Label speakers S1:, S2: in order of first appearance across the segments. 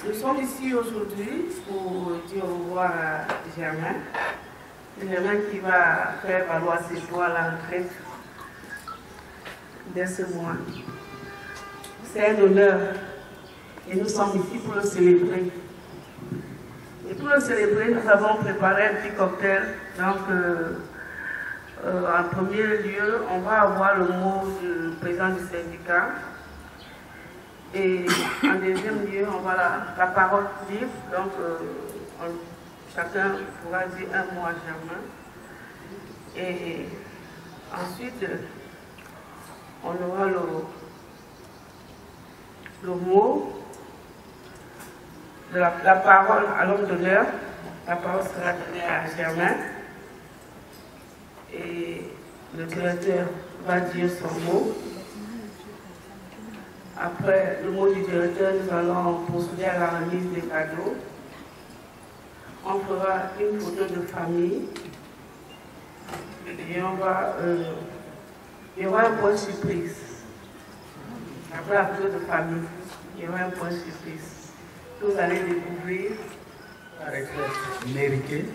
S1: Nous sommes ici aujourd'hui pour dire au revoir à Germain. Germain qui va faire valoir ses droits à la retraite dès ce mois. C'est un honneur et nous sommes ici pour le célébrer. Et pour le célébrer, nous avons préparé un petit cocktail. Donc, en premier lieu, on va avoir le mot du président du syndicat. Et en deuxième lieu, on va la parole libre. Donc, chacun pourra dire un mot à Germain. Et ensuite, on aura le mot de la parole à l'homme d'honneur. La parole sera donnée à Germain. Et le directeur va dire son mot. Après le mot du directeur, nous allons procéder à la remise des cadeaux. On fera une photo de famille. Et il y aura un point surprise. Après la photo de famille, il y aura un point surprise. Vous allez découvrir.
S2: La retraite méritée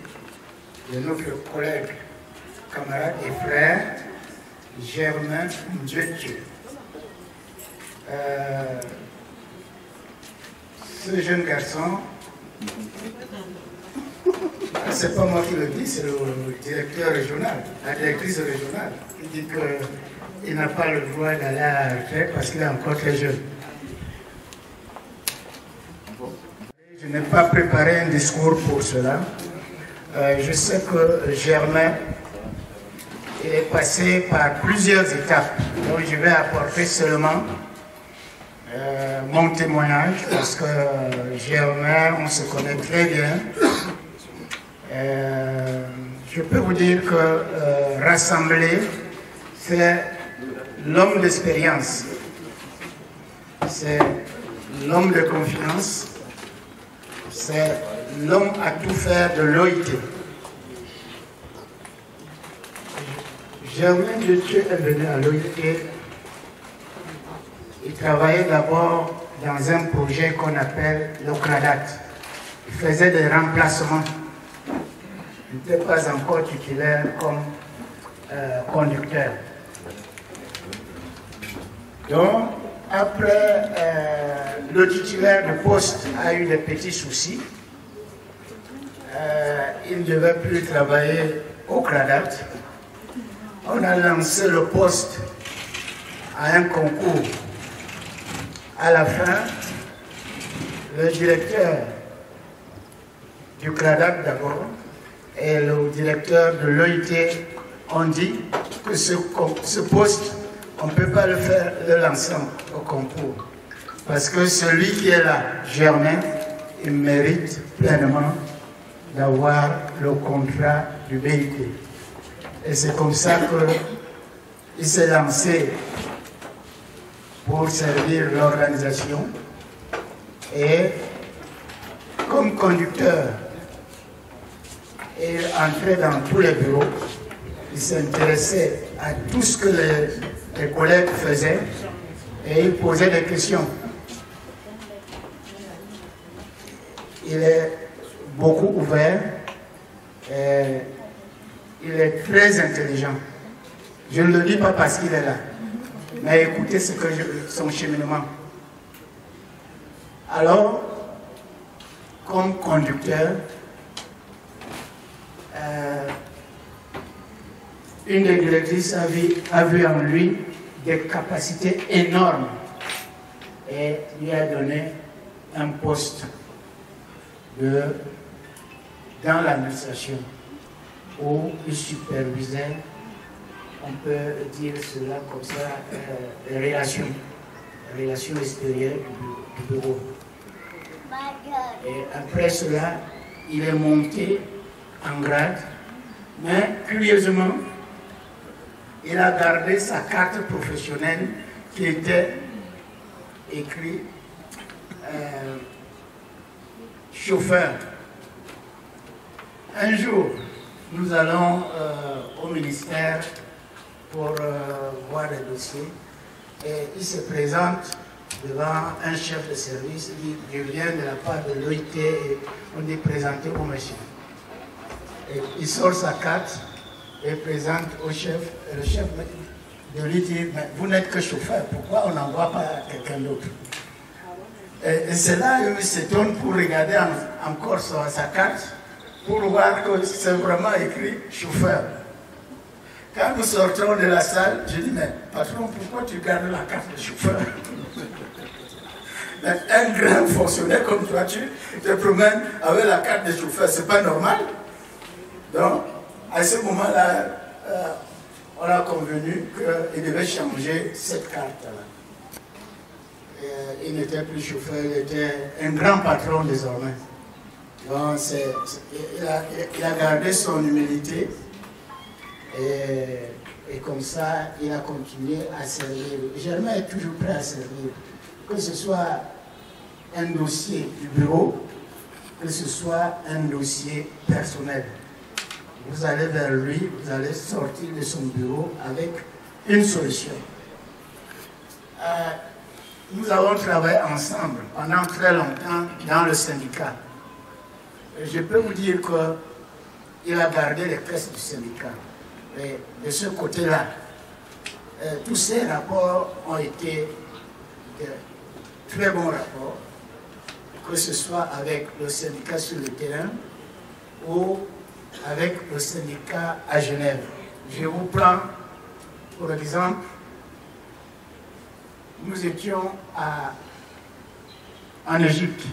S2: de notre collègue, camarade et frère, Germain Ndiédié. Ce jeune garçon, c'est pas moi qui le dis, c'est le directeur régional, la directrice régionale, qui dit qu'il n'a pas le droit d'aller à la retraite parce qu'il est encore très jeune. Je n'ai pas préparé un discours pour cela. Je sais que Germain est passé par plusieurs étapes, donc je vais apporter seulement mon témoignage, parce que Germain, on se connaît très bien. Je peux vous dire que rassembler, c'est l'homme d'expérience, c'est l'homme de confiance, c'est l'homme à tout faire de l'OIT. Germain Ndiédié est venu à l'OIT. Il travaillait d'abord dans un projet qu'on appelle le CRADAT. Il faisait des remplacements. Il n'était pas encore titulaire comme conducteur. Donc, après, le titulaire de poste a eu des petits soucis. Il ne devait plus travailler au CRADAT. On a lancé le poste à un concours. À la fin, le directeur du CRADAT d'abord et le directeur de l'OIT ont dit que ce poste, on ne peut pas le faire de l'ensemble au concours. Parce que celui qui est là, Germain, il mérite pleinement d'avoir le contrat du BIT. Et c'est comme ça qu'il s'est lancé pour servir l'organisation. Et comme conducteur, il entrait dans tous les bureaux, il s'intéressait à tout ce que les collègues faisaient et il posait des questions. Il est beaucoup ouvert et il est très intelligent. Je ne le dis pas parce qu'il est là, mais écoutez son cheminement. Alors, comme conducteur, une des directrices a vu en lui des capacités énormes et lui a donné un poste dans l'administration où il supervisait, on peut dire cela comme ça, les relations extérieures du bureau. Et après cela, il est monté en grade, mais curieusement, il a gardé sa carte professionnelle qui était écrit chauffeur. Un jour, nous allons au ministère pour voir les dossiers et il se présente devant un chef de service, il dit, je viens de la part de l'OIT et on est présenté au monsieur. Et il sort sa carte et présente au chef. Et le chef de lui dit, mais vous n'êtes que chauffeur, pourquoi on n'envoie pas quelqu'un d'autre? Et c'est là qu'il s'étonne pour regarder encore sa carte, pour voir que c'est vraiment écrit chauffeur. Quand nous sortons de la salle, je dis, mais patron, pourquoi tu gardes la carte de chauffeur? Un grand fonctionnaire comme toi, tu te promènes avec la carte de chauffeur, c'est pas normal. Donc, à ce moment-là, on a convenu qu'il devait changer cette carte-là. Il n'était plus chauffeur, il était un grand patron désormais. Donc, il a gardé son humilité et comme ça, il a continué à servir. Germain est toujours prêt à servir. Que ce soit un dossier du bureau, que ce soit un dossier personnel. Vous allez vers lui, vous allez sortir de son bureau avec une solution. Nous avons travaillé ensemble pendant très longtemps dans le syndicat. Et je peux vous dire qu'il a gardé les caisses du syndicat. Et de ce côté-là, tous ces rapports ont été de très bons rapports, que ce soit avec le syndicat sur le terrain ou avec le syndicat à Genève. Je vous prends pour exemple, nous étions en Égypte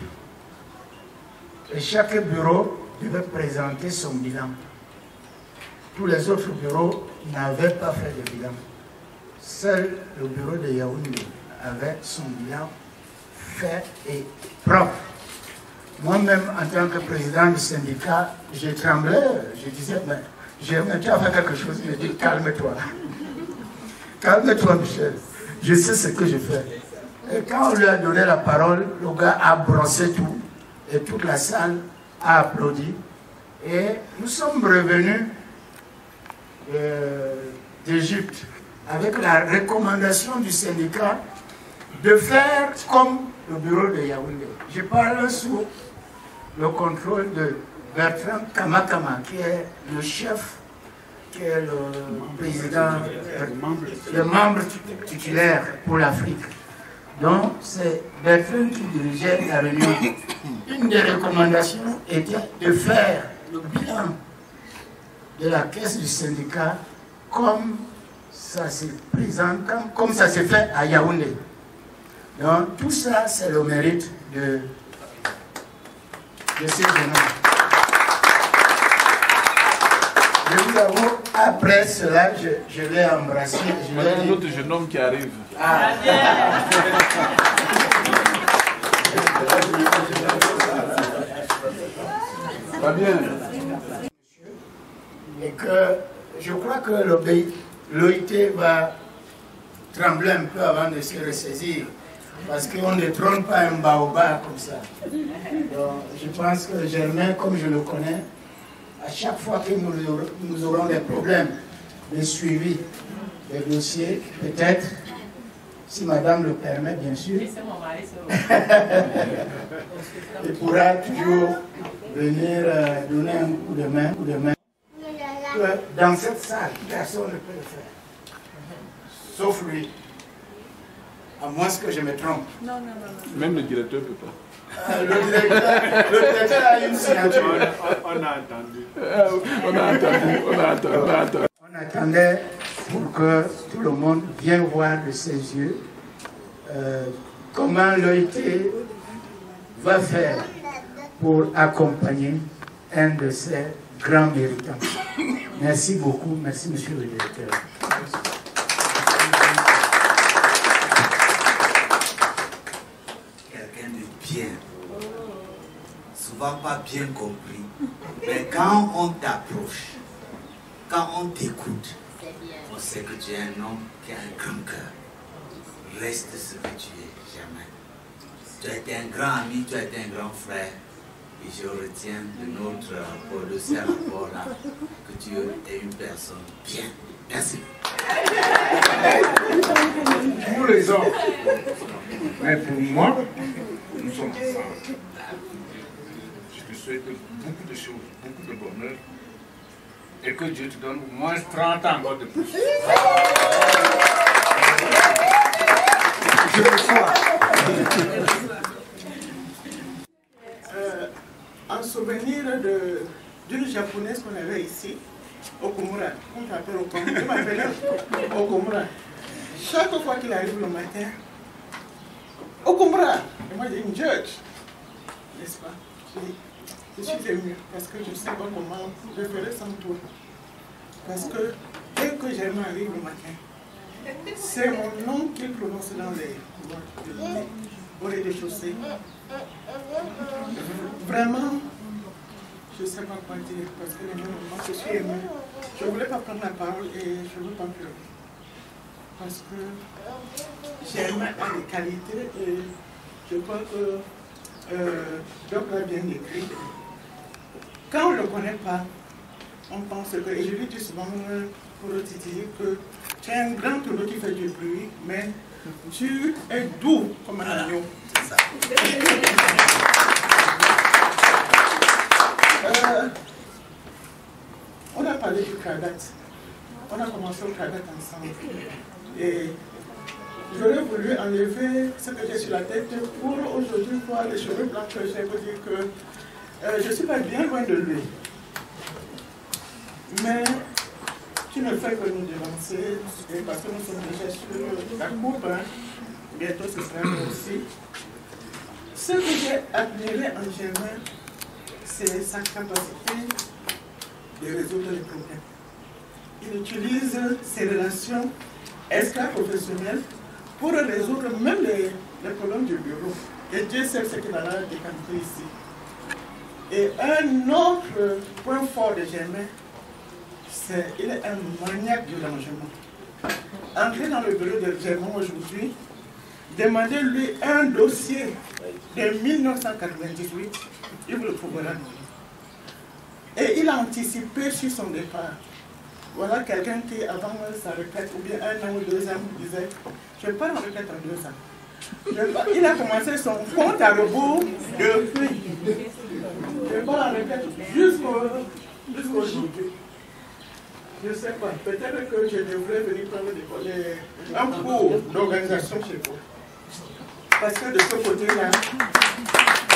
S2: et chaque bureau devait présenter son bilan. Tous les autres bureaux n'avaient pas fait de bilan. Seul le bureau de Yaoundé avait son bilan fait et propre. Moi-même, en tant que président du syndicat, je tremblais, je disais, mais Germain, tu as fait quelque chose, il me dit, calme-toi. Calme-toi, Michel, je sais ce que je fais. Et quand on lui a donné la parole, le gars a brossé tout, et toute la salle a applaudi. Et nous sommes revenus d'Égypte avec la recommandation du syndicat de faire comme le bureau de Yaoundé. Je parle sous le contrôle de Bertrand Kamakama, qui est le chef, qui est le président, le membre titulaire pour l'Afrique. Donc, c'est Bertrand qui dirigeait la réunion. Une des recommandations était de faire le bilan de la caisse du syndicat comme ça se présente, comme ça se fait à Yaoundé. Donc, tout ça, c'est le mérite de ces jeunes. Je vous avoue, après cela, je l'ai embrassé.
S3: Il y a un autre jeune homme qui arrive.
S2: Ah.
S3: Pas bien.
S2: Et que je crois que l'OIT va trembler un peu avant de se ressaisir. Parce qu'on ne trône pas un baobab comme ça. Donc, je pense que Germain, comme je le connais, à chaque fois que nous aurons des problèmes de suivi des dossiers, peut-être, si madame le permet, bien sûr, il pourra toujours venir donner un coup de main. Que dans cette salle, personne ne peut le faire. Sauf lui. À moins que je me trompe.
S3: Non. Même le directeur ne peut pas.
S2: Le directeur a une signature.
S3: On a entendu.
S2: On attendait pour que tout le monde vienne voir de ses yeux comment l'OIT va faire pour accompagner un de ses grands méritants. Merci beaucoup. Merci, monsieur le directeur.
S4: Bien, souvent pas bien compris, mais quand on t'approche, quand on t'écoute, on sait que tu es un homme qui a un grand cœur. Reste ce que tu es, jamais. Tu as été un grand ami, tu as été un grand frère, et je retiens de notre rapport, de ces rapports-là, que tu es une personne bien. Merci.
S2: Pour les hommes. Mais pour moi, nous sommes ensemble. Je te souhaite beaucoup de choses, beaucoup de bonheur. Et que Dieu te donne au moins 30 ans encore de plus. Je le crois.
S5: En souvenir d'une japonaise qu'on avait ici, Okumura, on t'appelle Okumura, je m'appelais Okumura. Chaque fois qu'il arrive le matin, Okumura, et moi j'ai une judge, n'est-ce pas? Je suis émue parce que je ne sais pas comment je ferai sans toi. Parce que dès que Germain arrive le matin, c'est mon nom qu'il prononce dans les couloirs au rez-de-chaussée. Vraiment, je ne sais pas quoi dire parce que moi je suis émue. Je ne voulais pas prendre la parole et je ne veux pas pleurer. Parce que Germain a des qualités et je crois que Doc l'a bien écrit. Quand on ne le connaît pas, on pense que, et je lui dis souvent pour le titiller, que tu es un grand tonneau qui fait du bruit, mais tu es doux comme un agneau. C'est ça. On a parlé du Kradat. On a commencé au Kradat ensemble. Et j'aurais voulu enlever ce que j'ai sur la tête pour aujourd'hui voir les cheveux blancs que j'ai, pour dire que je ne suis pas bien loin de lui. Mais tu ne fais que nous devancer, parce que nous sommes déjà sur la coupe, hein. Bientôt ce sera nous aussi. Ce que j'ai admiré en Germain, c'est sa capacité de résoudre les problèmes. Il utilise ses relations extra-professionnelles pour résoudre même les problèmes du bureau. Et Dieu sait ce qu'il a décanté ici. Et un autre point fort de Germain, c'est qu'il est un maniaque du rangement. Entrez dans le bureau de Germain aujourd'hui, demandez-lui un dossier de 1998, il vous le trouvera. Et il a anticipé sur son départ. Voilà quelqu'un qui, avant sa retraite, ou bien 1 an ou 2 ans, disait « Je pars en retraite en 2 ans ». Il a commencé son compte à rebours depuis. Je pars en retraite jusqu'aujourd'hui. Je ne sais pas, peut-être que je devrais venir prendre un cours d'organisation chez vous. Parce que de ce côté-là,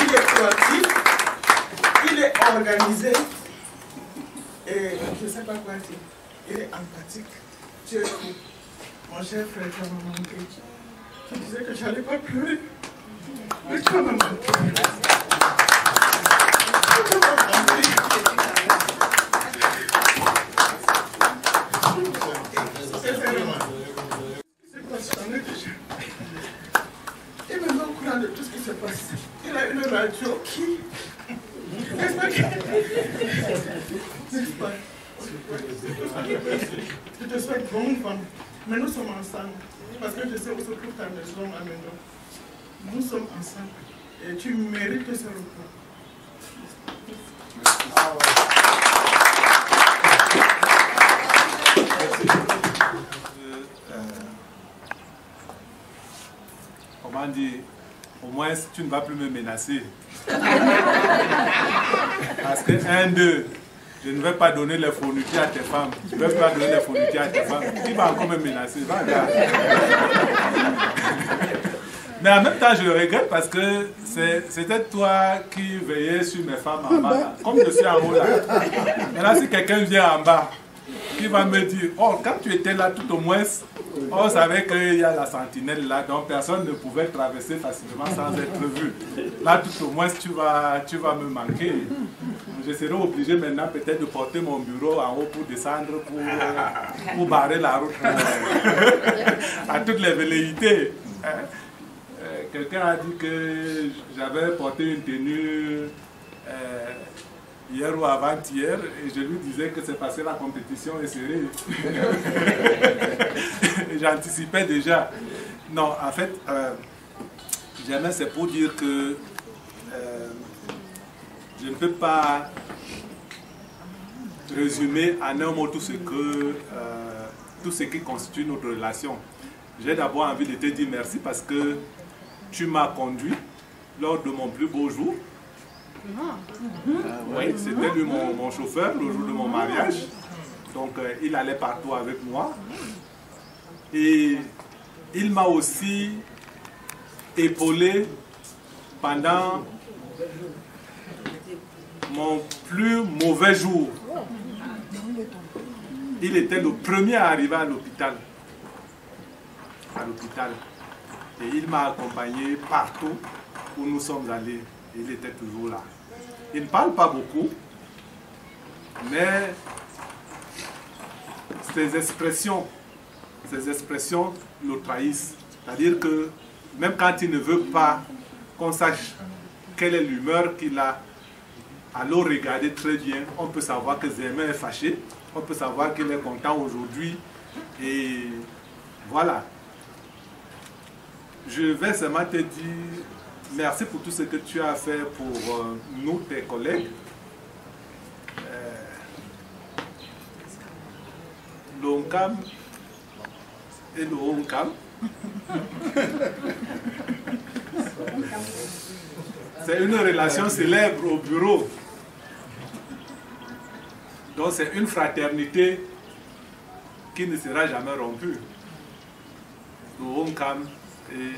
S5: il est proactif, il est organisé, et je ne sais pas quoi dire. Il est empathique. Dieu, mon cher frère, tu m'as manqué. Tu disais que je n'allais pas pleurer. Mais tu m'as manqué. Tu m'as manqué. Sincèrement. C'est passionné déjà. Il me met au courant de tout ce qui se passe. Il a une radio qui... N'est-ce pas? N'est-ce pas? Je te souhaite bonne femme, mais nous sommes ensemble. Parce que je sais où se trouve ta maison à Mendo. Nous sommes ensemble et tu mérites ce repos.
S3: Comment dire, au moins tu ne vas plus me menacer. Parce que 1, 2, je ne vais pas donner les fournitures à tes femmes. Tu ne vais pas donner les fournitures à tes femmes. Qui va encore me menacer? Va, regarde. Mais en même temps, je le regrette parce que c'était toi qui veillais sur mes femmes en bas. Comme je suis en haut là. Maintenant, si quelqu'un vient en bas, qui va me dire, oh, quand tu étais là, tout au moins, on savait qu'il y a la sentinelle là, donc personne ne pouvait traverser facilement sans être vu. Là, tout au moins, tu vas me manquer. Je serai obligé maintenant peut-être de porter mon bureau en haut pour descendre, pour barrer la route à toutes les velléités. Quelqu'un a dit que j'avais porté une tenue hier ou avant-hier et je lui disais que c'est parce que la compétition est serrée. J'anticipais déjà. Non, en fait, jamais c'est pour dire que je ne peux pas résumer en un mot tout ce qui constitue notre relation. J'ai d'abord envie de te dire merci parce que tu m'as conduit lors de mon plus beau jour. Oui, c'était lui mon chauffeur le jour de mon mariage. Donc il allait partout avec moi. Et il m'a aussi épaulé pendant mon plus mauvais jour. Il était le premier à arriver à l'hôpital. Et il m'a accompagné partout où nous sommes allés. Il était toujours là. Il ne parle pas beaucoup, mais ses expressions le trahissent. C'est-à-dire que même quand il ne veut pas qu'on sache quelle est l'humeur qu'il a, à le regarder très bien, on peut savoir que Zémin est fâché, on peut savoir qu'il est content aujourd'hui. Et voilà. Je vais seulement te dire merci pour tout ce que tu as fait pour nous, tes collègues. L'ONCAM et le ONCAM. C'est une relation célèbre au bureau. Donc c'est une fraternité qui ne sera jamais rompue. Le ONCAM et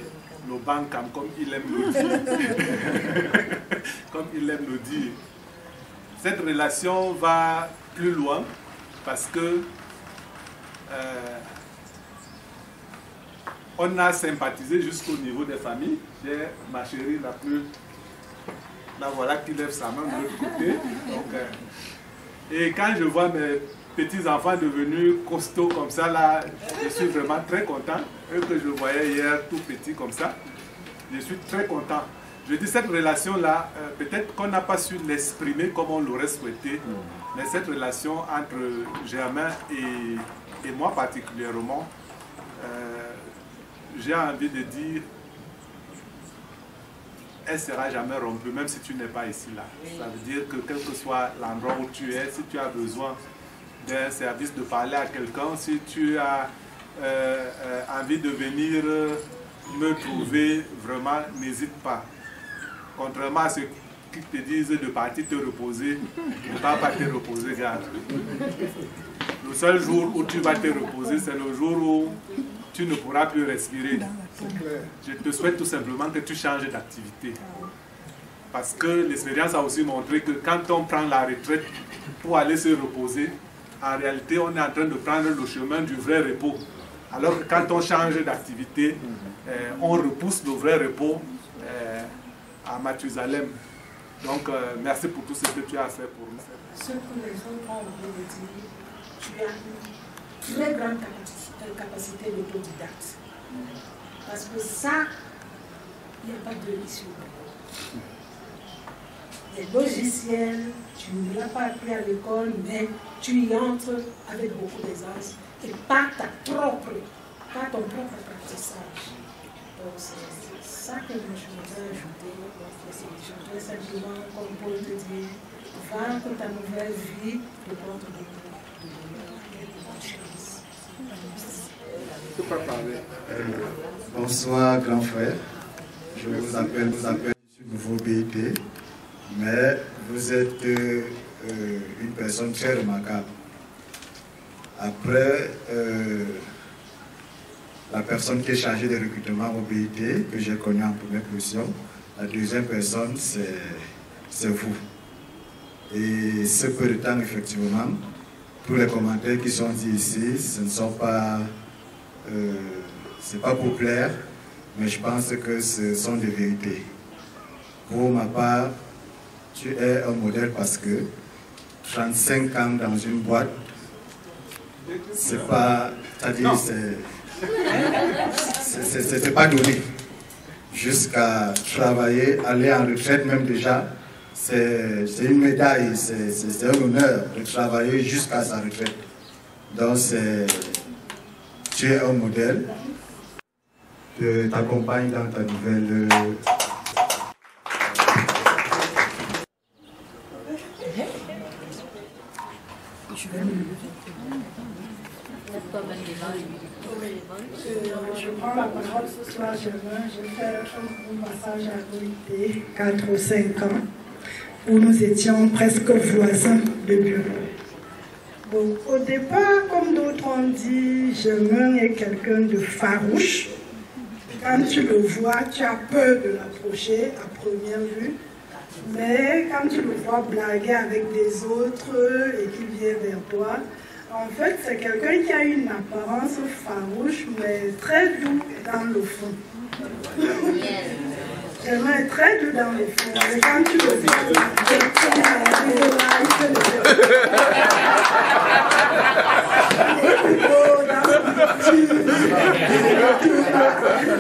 S3: le BANCAM, comme il aime le dire. Comme il aime le dire. Cette relation va plus loin parce que on a sympathisé jusqu'au niveau des familles. J'ai ma chérie la plus... Là voilà qui lève sa main de l'autre côté. Donc, et quand je vois mes petits-enfants devenus costauds comme ça, là, je suis vraiment très content. Eux que je voyais hier tout petits comme ça, je suis très content. Je dis cette relation-là, peut-être qu'on n'a pas su l'exprimer comme on l'aurait souhaité, mais cette relation entre Germain et moi particulièrement, j'ai envie de dire, elle ne sera jamais rompue, même si tu n'es pas ici là. Ça veut dire que quel que soit l'endroit où tu es, si tu as besoin d'un service, de parler à quelqu'un, si tu as envie de venir me trouver, vraiment, n'hésite pas. Contrairement à ceux qui te disent de partir te reposer, ne va pas te reposer, garde. Le seul jour où tu vas te reposer, c'est le jour où tu ne pourras plus respirer. Je te souhaite tout simplement que tu changes d'activité. Parce que l'expérience a aussi montré que quand on prend la retraite pour aller se reposer, en réalité, on est en train de prendre le chemin du vrai repos. Alors que quand on change d'activité, on repousse le vrai repos à Mathusalem. Donc, merci pour tout ce que tu as fait pour nous.
S6: Ce que les autres ont oublié de dire, tu as une très grande capacité d'autodidacte. Parce que ça, il n'y a pas de issue. Les logiciels, tu ne l'as pas appris à l'école, mais tu y entres avec beaucoup d'aisance et par ton propre apprentissage. Donc c'est ça que je voudrais ajouter. Je voudrais simplement, comme Paul te dit, vaincre ta nouvelle vie de prendre de bonnes choses.
S2: Bonsoir, grand frère. Je vous appelle nouveau BIT, mais vous êtes une personne très remarquable. Après, la personne qui est chargée des recrutements au BIT, que j'ai connu en première position, la deuxième personne, c'est vous. Et ce peu de temps, effectivement, tous les commentaires qui sont dits ici, ce ne sont pas... c'est pas pour plaire, mais je pense que ce sont des vérités. Pour ma part, tu es un modèle parce que 35 ans dans une boîte, c'est pas, c'est-à-dire c'est pas donné. Jusqu'à travailler, aller en retraite même déjà, c'est une médaille, c'est un honneur de travailler jusqu'à sa retraite. Donc tu es un modèle. Je t'accompagne dans ta nouvelle...
S6: Je prends la parole ce soir, je vais faire un passage à l'OIT, 4 ou 5 ans, où nous étions presque voisins de bureau. Donc, au départ, comme d'autres ont dit, Germain est quelqu'un de farouche. Quand tu le vois, tu as peur de l'approcher à première vue. Mais quand tu le vois blaguer avec des autres et qu'il vient vers toi, en fait, c'est quelqu'un qui a une apparence farouche, mais très doux dans le fond. Germain est très doux dans le fond. Et quand tu le vois,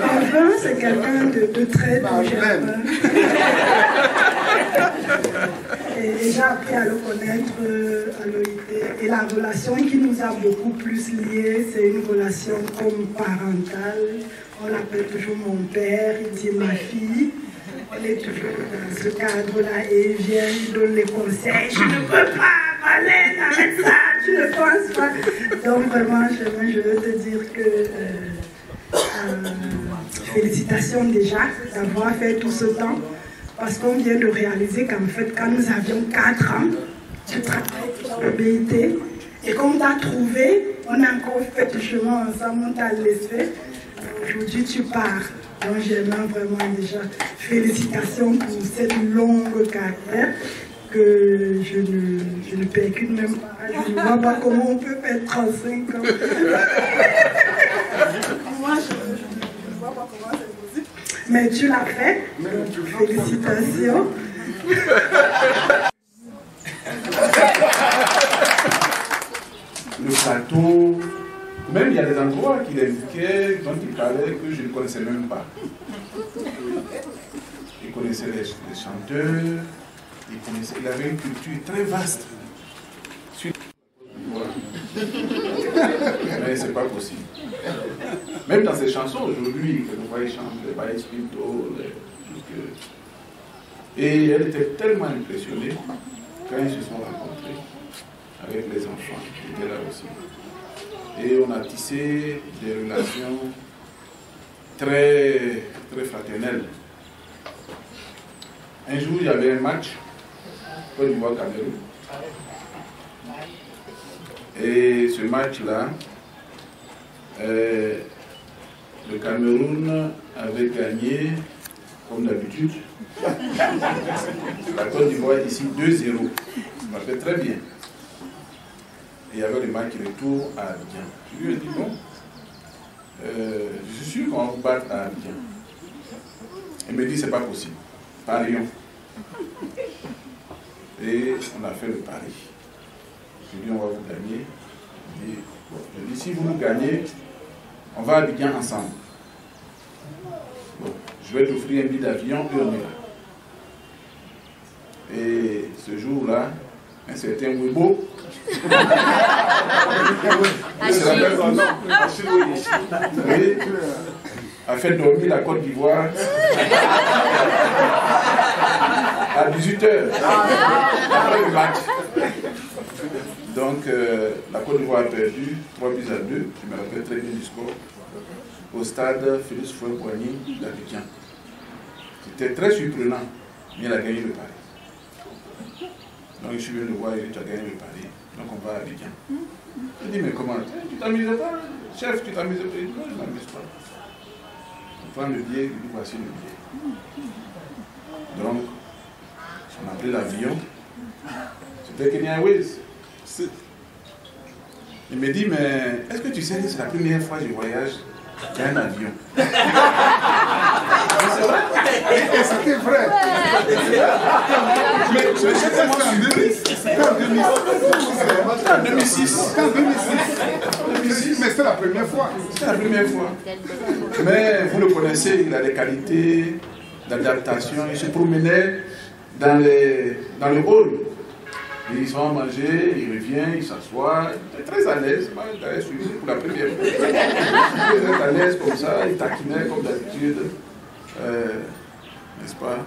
S6: enfin, c'est quelqu'un de très doux. Et j'ai appris à le connaître à l'OIT. Et la relation qui nous a beaucoup plus liés, c'est une relation comme parentale. On l'appelle toujours mon père, il dit ma fille. Elle est toujours dans ce cadre-là et il vient, il donne les conseils. Je ne peux pas, Marlène, arrête ça, tu ne penses pas. Donc vraiment, je veux te dire que félicitations déjà d'avoir fait tout ce temps. Parce qu'on vient de réaliser qu'en fait, quand nous avions 4 ans, tu travaillais dans le BIT. Et quand on t'a trouvé, on a encore fait du chemin ensemble, on t'a laissé. Aujourd'hui, tu pars. Donc, j'aimerais vraiment déjà félicitations pour cette longue carrière que je ne percute même pas. Je ne vois pas comment on peut faire 35 ans. Moi, je ne vois pas comment c'est possible. Mais tu l'as fait. Félicitations.
S7: Le plateau, même il y a des endroits qu'il indiquait, dont il parlait que je ne connaissais même pas. Il connaissait les chanteurs, il avait une culture très vaste. Mais c'est pas possible. Même dans ses chansons aujourd'hui, quelquefois il chante les Baïs Pinto, et elle était tellement impressionnée quand ils se sont rencontrés avec les enfants qui étaient là aussi. Et on a tissé des relations très, très fraternelles. Un jour, il y avait un match, Côte d'Ivoire-Cameroun. Et ce match-là, le Cameroun avait gagné, comme d'habitude, la Côte d'Ivoire ici 2-0. Je me rappelle très bien. Et il y avait le match retour à Abidjan. Je lui ai dit, bon, je suis sûr qu'on va vous battre à Abidjan. Il me dit, c'est pas possible. Parions. Et on a fait le pari. Je lui ai dit, on va vous gagner. Je dis, si vous nous gagnez, on va à Abidjan ensemble. Bon, je vais t'offrir un billet d'avion et on ira. Et ce jour-là, un certain Webo a fait dormir la Côte d'Ivoire à 18h après le match. Donc la Côte d'Ivoire a perdu 3 buts à 2, je me rappelle très bien du score, au stade Félix Houphouët-Boigny d'Abidjan. C'était très surprenant, mais il a gagné le pari. Donc je suis venu le voir et il dit, tu as gagné le pari, donc on va à Abidjan. Je dis, mais comment? Tu t'amuses pas? Chef, tu t'amuses pas? Non, je ne m'amuse pas. On prend le billet, il dit, voici le billet. Donc, on a pris l'avion. C'était Kenya Airways. Il me dit, mais est-ce que tu sais que c'est la première fois que je voyage dans un avion? C'est vrai?
S2: Et c'était vrai.
S7: Mais c'était moi en 2006.
S2: En 2006. Mais c'était la première fois.
S7: C'était la première fois. Mais vous le connaissez, il a des qualités d'adaptation. Il se promenait dans le hall. Ils vont manger, il revient, il s'assoit, il est très à l'aise. Moi, j'avais suivi pour la première fois. Il est très à l'aise comme ça, il taquinait comme d'habitude. N'est-ce pas?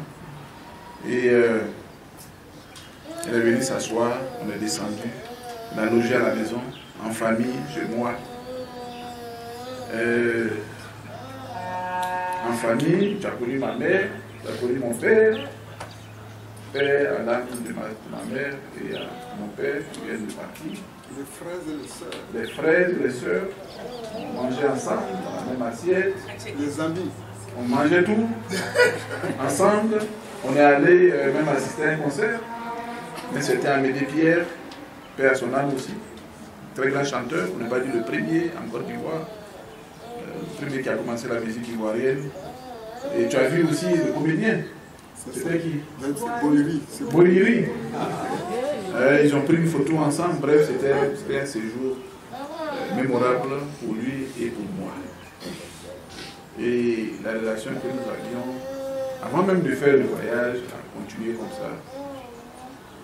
S7: Et elle est venue s'asseoir, on est descendu, on a logé à la maison, en famille, chez moi. en famille, tu as connu ma mère, tu as connu mon père, père à l'âme de ma mère et à mon père qui vient de partir.
S8: Les frères et les sœurs.
S7: Les frères et les sœurs, on mangeait ensemble dans la même assiette.
S8: Les amis.
S7: On mangeait tout ensemble. On est allé même assister à un concert. Mais c'était Amédée Pierre, père à son âme aussi. Très grand chanteur, on n'a pas dit le premier en Côte d'Ivoire. Le premier qui a commencé la musique ivoirienne. Et tu as vu aussi le comédien. C'était qui?
S8: C'est Boliri.
S7: Boliri. Ils ont pris une photo ensemble. Bref, c'était un séjour mémorable pour lui et pour moi. Et la relation que nous avions, avant même de faire le voyage, a continué comme ça,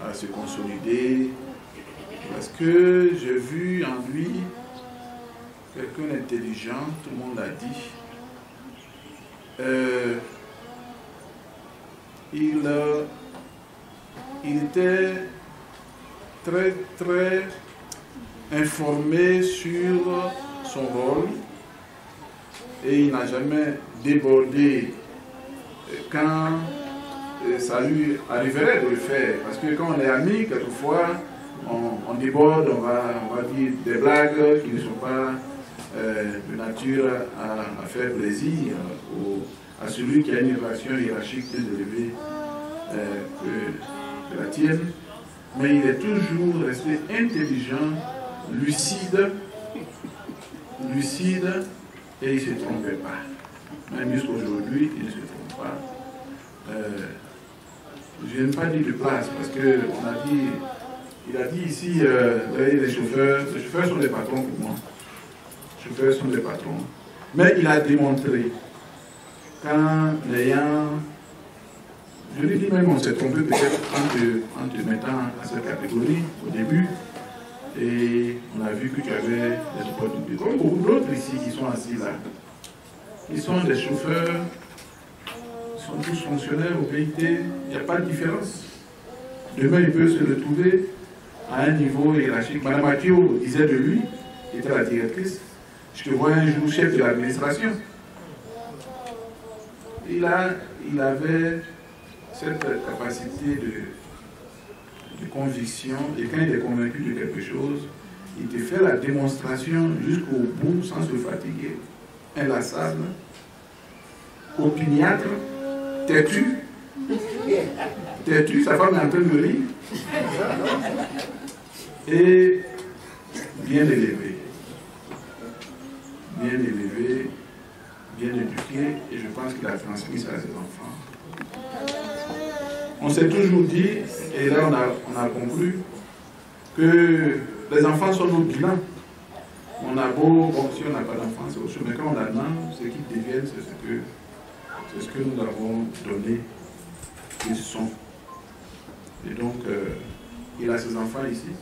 S7: à se consolider. Parce que j'ai vu en lui quelqu'un d'intelligent, tout le monde l'a dit. Il était très très informé sur son rôle et il n'a jamais débordé quand ça lui arriverait de le faire. Parce que quand on est amis, quelquefois, on déborde, on va dire des blagues qui ne sont pas de nature à faire plaisir à celui qui a une relation hiérarchique plus élevée que la tienne. Mais il est toujours resté intelligent, lucide, et il ne se trompait pas. Même jusqu'aujourd'hui, il ne se trompe pas. Je n'aime pas dire de place, parce qu'on a dit, il a dit ici, les chauffeurs sont des patrons pour moi. Les chauffeurs sont des patrons. Mais il a démontré qu'en ayant, je lui dis même, on s'est trompé peut-être en te mettant à cette catégorie au début. Et on a vu que tu avais des opportunités. Comme beaucoup d'autres ici qui sont assis là. Ils sont des chauffeurs, ils sont tous fonctionnaires au PIT, il n'y a pas de différence. Demain, il peut se retrouver à un niveau hiérarchique. Madame Mathieu disait de lui, qui était la directrice, je te vois un jour chef de l'administration. Il avait cette capacité de conviction, et quand il est convaincu de quelque chose, il te fait la démonstration jusqu'au bout sans se fatiguer, inlassable, opiniâtre, têtu, sa femme est en train de rire, et bien élevé, bien éduqué, et je pense qu'il a transmis ça à ses enfants. On s'est toujours dit, et là on a conclu, que les enfants sont nos bilans. On a beau, bon, si on n'a pas d'enfants, c'est autre chose, mais quand on a un, ce qu'ils deviennent, c'est ce que nous avons donné, ils sont. Et donc, il a ses enfants ici.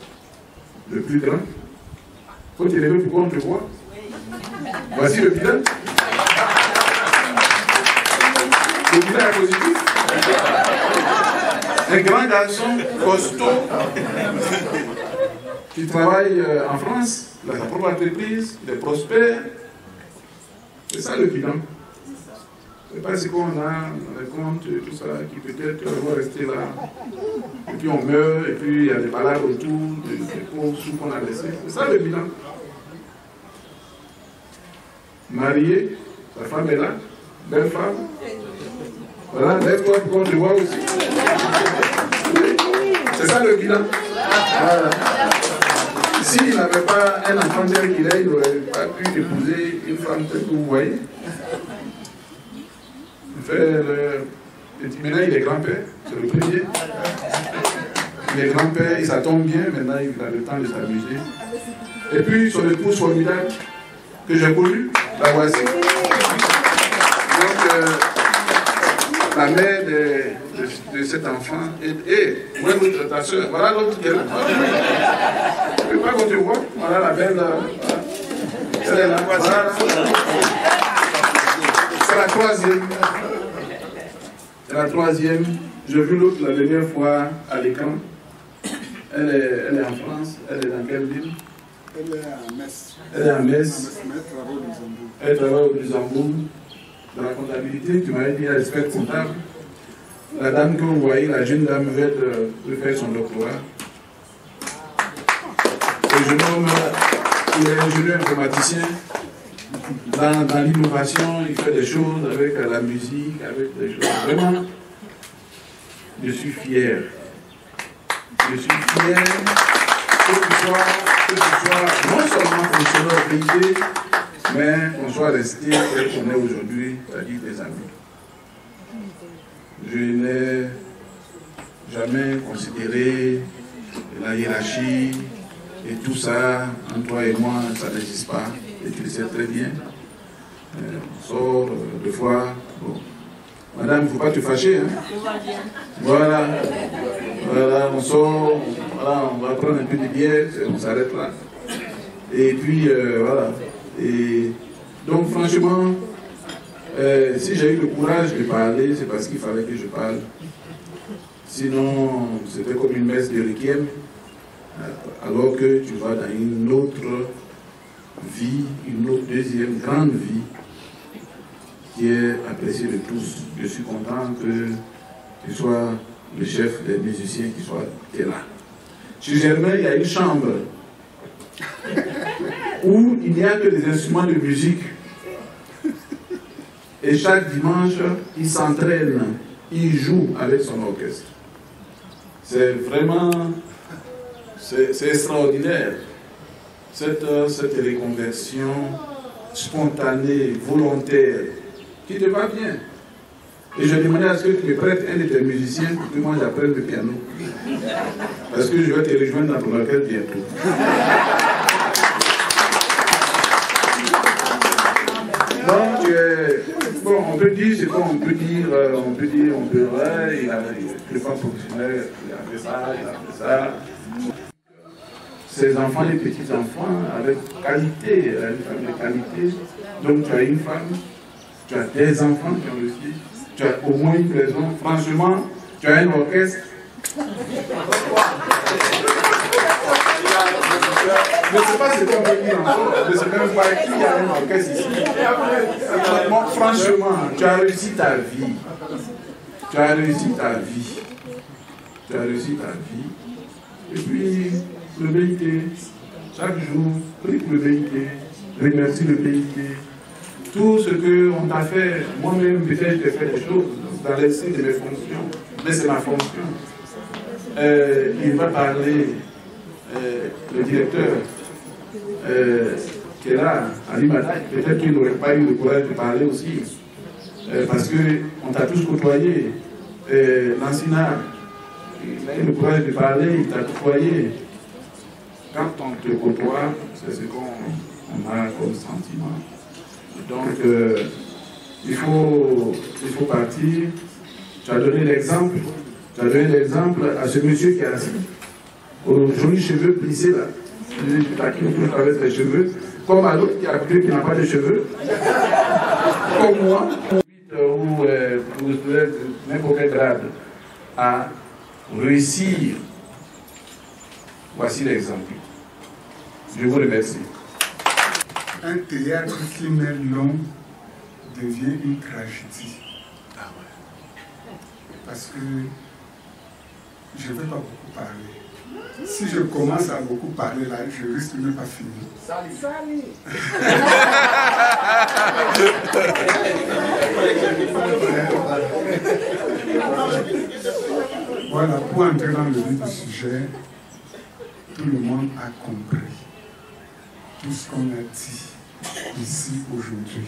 S7: Le plus grand. Faut te lever pour qu'on te voit. Voici le bilan. Le bilan est positif. Un grand garçon costaud qui travaille en France, il a sa propre entreprise, il est prospère. C'est ça le bilan. C'est pas ce qu'on a, on raconte tout ça, qui peut-être va rester là. Et puis on meurt, et puis il y a des malades autour, des pauvres sous qu'on a laissés. C'est ça le bilan. Marié, sa femme est là, belle femme. Voilà, lève-toi pour qu'on te voit aussi. C'est ça le bilan. Voilà. S'il n'avait pas un enfant tel qu'il est, il n'aurait pas pu épouser une femme telle que vous voyez. Maintenant, il est grand-père, c'est le premier. Il est grand-père, et ça tombe bien, maintenant il a le temps de s'amuser. Et puis son épouse formidable, que j'ai connue, la voici. Donc, la mère de cet enfant, et moi, ta soeur, voilà l'autre qui est là. Je ne peux pas qu'on te voit, voilà la belle, elle est là, voilà. C'est la troisième. C'est la troisième. J'ai vu l'autre la dernière fois à l'écran. Elle est en France. Elle est dans quelle ville?
S8: Elle est à Metz.
S7: Elle est à Metz.
S8: Elle travaille au Luxembourg.
S7: Elle travaille au Luxembourg. dans la comptabilité, tu m'avais dit à l'expert comptable. La dame que vous voyez, la jeune dame veut faire son doctorat. Le jeune homme, il est ingénieur informaticien. Dans l'innovation, il fait des choses avec la musique, avec des choses. Vraiment, je suis fier. Je suis fier que tu sois non seulement fonctionnaire au PIB, mais qu'on soit resté tel qu'on est aujourd'hui, c'est-à-dire des amis. Je n'ai jamais considéré la hiérarchie et tout ça, entre toi et moi, ça n'existe pas. Et tu le sais très bien. On sort deux fois. Bon. Madame, il ne faut pas te fâcher. Hein? Voilà. Voilà, on sort. Voilà, on va prendre un peu de bière, on s'arrête là. Et puis, voilà. Et donc, franchement, si j'ai eu le courage de parler, c'est parce qu'il fallait que je parle. Sinon, c'était comme une messe de requiem, alors que tu vas dans une autre vie, une autre deuxième grande vie, qui est appréciée de tous. Je suis content que tu sois le chef des musiciens qui est là. Chez Germain, il y a une chambre où il n'y a que des instruments de musique. Et chaque dimanche, il s'entraîne, il joue avec son orchestre. C'est vraiment, c'est extraordinaire. Cette reconversion spontanée, volontaire, qui te va bien. Et je demandais à ce que tu me prêtes un de tes musiciens pour que moi j'apprenne le piano. Parce que je vais te rejoindre dans ton orchestre bientôt. Donc, bon, on peut dire ce qu'on peut dire, ouais, il est pas professionnel, il a fait ça. Ses enfants, les petits-enfants, avec qualité, une femme de qualité. Donc tu as une femme, tu as des enfants qui ont réussi, tu as au moins une maison. Franchement, tu as un orchestre. Je ne sais pas ce qu'on peut dire encore, je ne sais même pas qui a un orchestre ici. Franchement, tu as réussi ta vie. Tu as réussi ta vie. Tu as réussi ta vie. Et puis, le BIT, chaque jour, prie pour le BIT, remercie le BIT. Tout ce qu'on t'a fait, moi-même, peut-être, j'ai fait des choses dans l'esprit de mes fonctions, mais c'est ma fonction. Il va parler, le directeur, qui est là, Ali Madak, peut-être qu'il n'aurait pas eu le courage de parler aussi, parce qu'on t'a tous côtoyé. L'ancien, il a eu le courage de parler, il t'a côtoyé. Quand on te côtoie, c'est ce qu'on a comme sentiment. Donc, il faut partir. Tu as donné l'exemple. Tu as donné l'exemple à ce monsieur qui est assis, aux jolis cheveux plissés là. Qui nous touche avec les cheveux, comme à l'autre qui a cru qu'il n'a pas de cheveux, comme moi, ou n'importe quel grade, à réussir. Voici l'exemple. Je vous remercie.
S8: Un théâtre qui met l'homme devient une tragédie. Parce que je ne vais pas beaucoup parler. Si je commence à beaucoup parler là, je risque de ne pas finir. Salut. Voilà, pour entrer dans le vif du sujet, tout le monde a compris tout ce qu'on a dit ici aujourd'hui.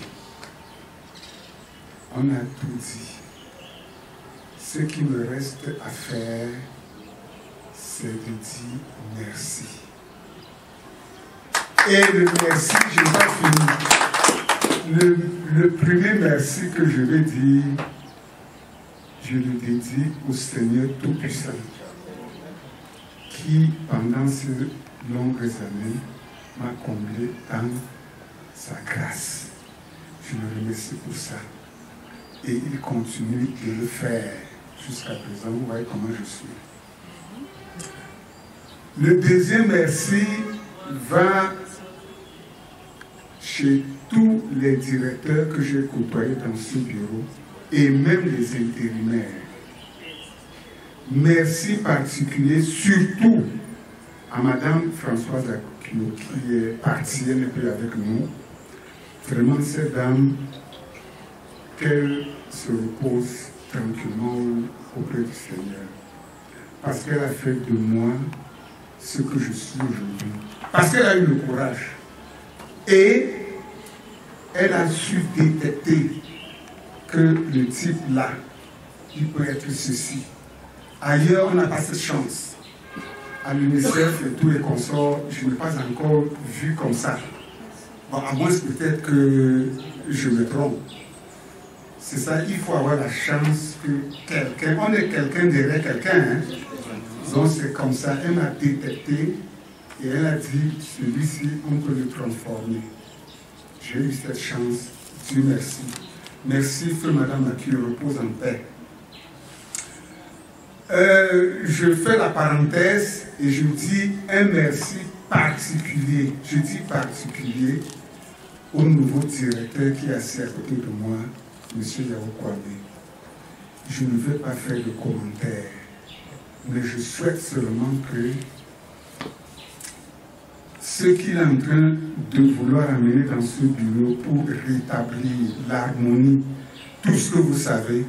S8: On a tout dit. Ce qui me reste à faire, c'est de dire merci. Et le merci, je n'ai pas fini. Le premier merci que je vais dire, je le dédie au Seigneur Tout-Puissant, qui, pendant ces longues années, m'a comblé dans sa grâce. Je le remercie pour ça. Et il continue de le faire jusqu'à présent. Vous voyez comment je suis. Le deuxième merci va chez tous les directeurs que j'ai côtoyés dans ce bureau et même les intérimaires. Merci particulier surtout à Madame Françoise Akio qui est partie, elle n'est plus avec nous. Vraiment, cette dame, qu'elle se repose tranquillement auprès du Seigneur. Parce qu'elle a fait de moi ce que je suis aujourd'hui. Parce qu'elle a eu le courage. Et elle a su détecter que le type là, il peut être ceci. Ailleurs, on n'a pas cette chance. À l'UNICEF et tous les consorts, je n'ai pas encore vu comme ça. Bon, à moins peut-être que je me trompe. C'est ça, il faut avoir la chance que quelqu'un, on est quelqu'un derrière quelqu'un. Hein? Donc c'est comme ça, elle m'a détecté et elle a dit, celui-ci, on peut le transformer. J'ai eu cette chance, Dieu merci. Merci que Madame Akio repose en paix. Je fais la parenthèse et je dis un merci particulier, je dis particulier, au nouveau directeur qui est assis à côté de moi, M. Yao Kwame. Je ne vais pas faire de commentaires, mais je souhaite seulement que ce qu'il est en train de vouloir amener dans ce bureau pour rétablir l'harmonie, tout ce que vous savez,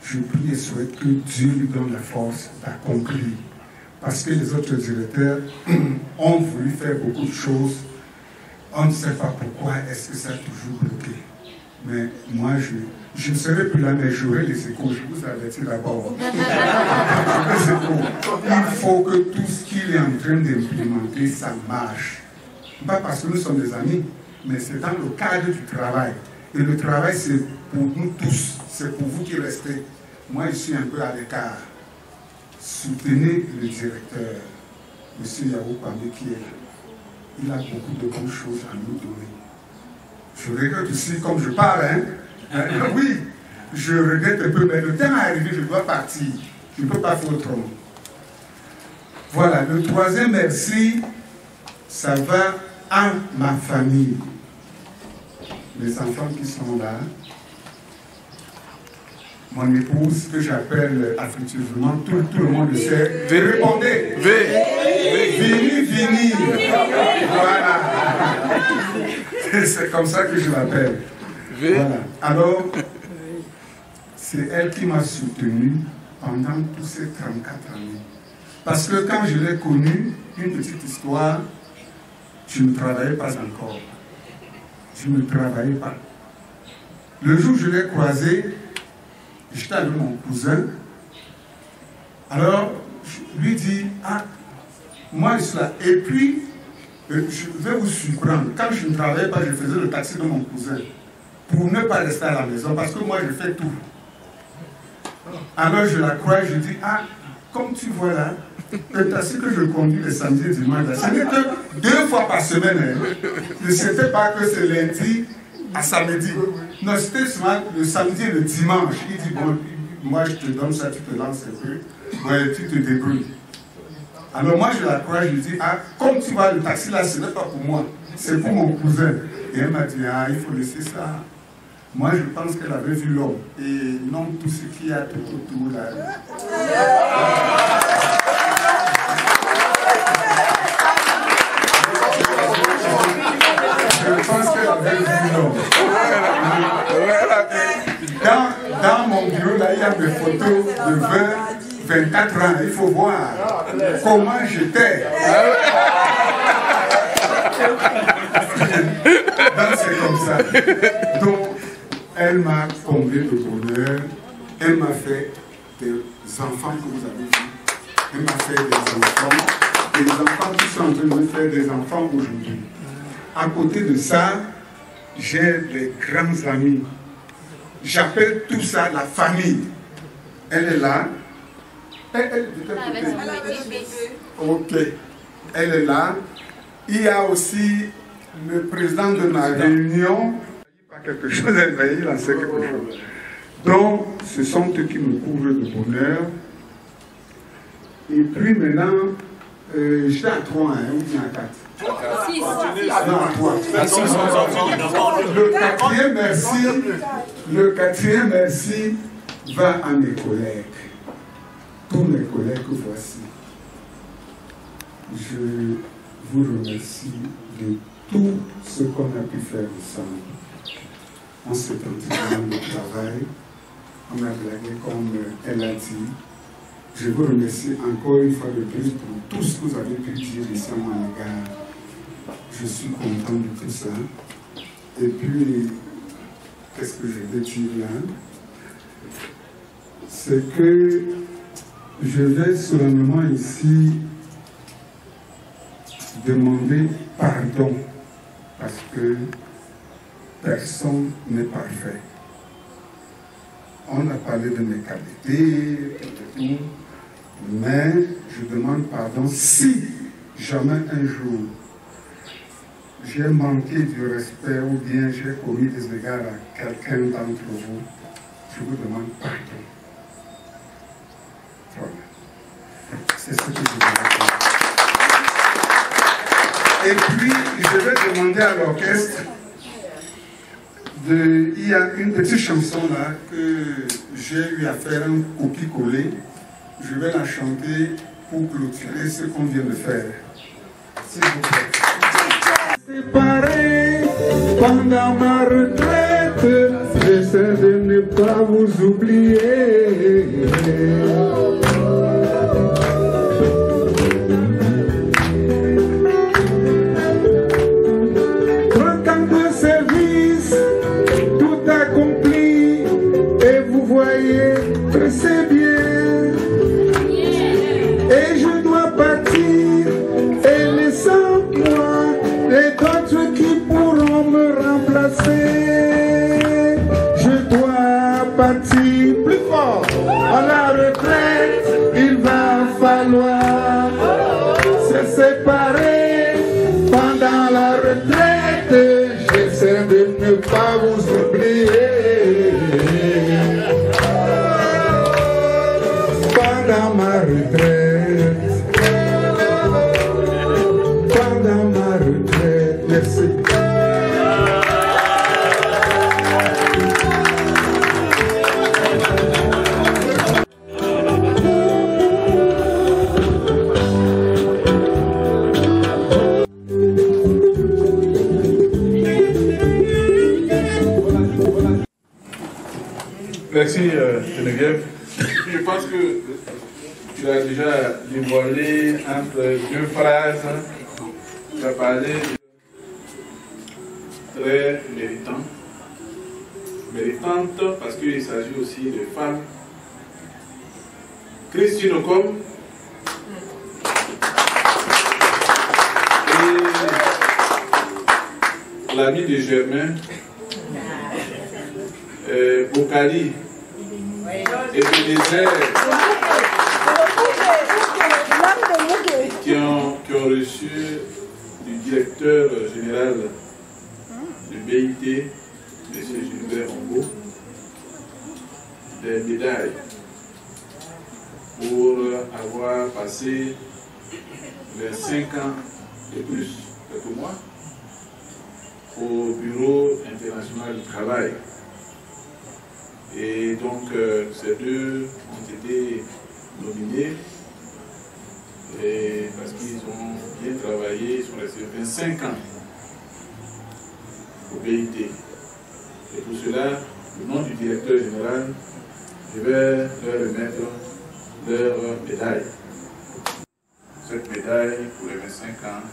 S8: je prie et souhaite que Dieu lui donne la force d'accomplir. Parce que les autres directeurs ont voulu faire beaucoup de choses. On ne sait pas pourquoi est-ce que ça a toujours bloqué. Mais moi, je ne serai plus là, mais j'aurai les échos. Je vous avertis d'abord. Les échos. Il faut que tout ce qu'il est en train d'implémenter, ça marche. Pas parce que nous sommes des amis, mais c'est dans le cadre du travail. Et le travail, c'est pour nous tous. C'est pour vous qui restez. Moi, je suis un peu à l'écart. Soutenez le directeur, M. Yao Kwame, qui est là. Il a beaucoup de bonnes choses à nous donner. Je regrette aussi, comme je parle, oui, je regrette un peu, mais le temps est arrivé, je dois partir. Je ne peux pas faire autrement. Voilà, le troisième merci, ça va à ma famille. Les enfants qui sont là. Mon épouse, que j'appelle affectueusement, tout le monde le sait. Répondez. Vini. Voilà. C'est comme ça que je l'appelle. Voilà. Alors, c'est elle qui m'a soutenu pendant tous ces 34 années. Parce que quand je l'ai connue, une petite histoire, je ne travaillais pas encore. Je ne travaillais pas. Le jour où je l'ai croisée, j'étais avec mon cousin. Alors, je lui dis, ah, moi je suis là. Et puis, je vais vous surprendre. Quand je ne travaillais pas, je faisais le taxi de mon cousin. Pour ne pas rester à la maison, parce que moi je fais tout. Alors je la crois, je dis, ah, comme tu vois là, le taxi que je conduis le samedi et dimanche, ce n'est que 2 fois par semaine. Hein. Ne sais pas que c'est lundi à samedi. Non, c'était souvent le samedi et le dimanche. Il dit, bon, moi je te donne ça, tu te lances un peu. Ouais, tu te débrouilles. Alors moi je la crois, je lui dis, ah, comme tu vois, le taxi là, ce n'est pas pour moi, c'est pour mon cousin. Et elle m'a dit, ah, il faut laisser ça. Moi je pense qu'elle avait vu l'homme et non tout ce qu'il y a tout autour là. Je pense qu'elle avait vu l'homme. Dans mon bureau là, il y a des photos de 24 ans, il faut voir comment j'étais. Donc c'est comme ça. Donc, elle m'a comblé de bonheur. Elle m'a fait des enfants que vous avez vus. Elle m'a fait des enfants. Et les enfants qui sont en train de me faire des enfants aujourd'hui. À côté de ça, j'ai des grands amis. J'appelle tout ça la famille. Elle est là. Ok. Elle est là. Il y a aussi le président de ma réunion. Quelque chose, il en sait quelque chose. Donc, ce sont eux qui me couvrent de bonheur. Et puis maintenant, J'étais à 3 hein, ou bien à 4. Non, à 3. Le quatrième merci va à mes collègues. Tous mes collègues que voici. Je vous remercie de tout ce qu'on a pu faire ensemble. En ce temps de travail, on a blagué comme elle a dit. Je vous remercie encore une fois de plus pour tout ce que vous avez pu dire ici à mon égard. Je suis content de tout ça. Et puis, qu'est-ce que je vais dire là? C'est que je vais solennellement ici demander pardon parce que personne n'est parfait. On a parlé de mes qualités, tout, mais je demande pardon si jamais un jour j'ai manqué du respect ou bien j'ai commis des égards à quelqu'un d'entre vous, je vous demande pardon. Voilà. C'est ce que je veux dire. Et puis, je vais demander à l'orchestre il y a une petite chanson là que j'ai eu à faire un copier-coller. Je vais la chanter pour clôturer ce qu'on vient de faire. S'il vous plaît. Séparés pendant ma retraite, j'essaie de ne pas vous oublier. C'est bien et je dois partir et laissant moi les d'autres qui pourront me remplacer. Je dois partir plus fort à la retraite. Il va falloir se séparer pendant la retraite. J'essaie de ne pas vous oublier. Pendant ma retraite, merci.
S7: Merci Geneviève. Je pense que tu as déjà dévoilé entre deux phrases. Tu as parlé de très méritantes parce qu'il s'agit aussi de femmes. Christine Ocom et l'ami de Germain, Bokali et de désert qui ont reçu du directeur général du BIT, M. Gilbert Rambo, des médailles pour avoir passé les 5 ans et plus, quelques mois, au Bureau international du travail. Et donc, ces deux ont été nominés et parce qu'ils ont bien travaillé, ils sont restés 25 ans au BIT. Et pour cela, le nom du directeur général, je vais leur remettre leur médaille. Cette médaille pour les 25 ans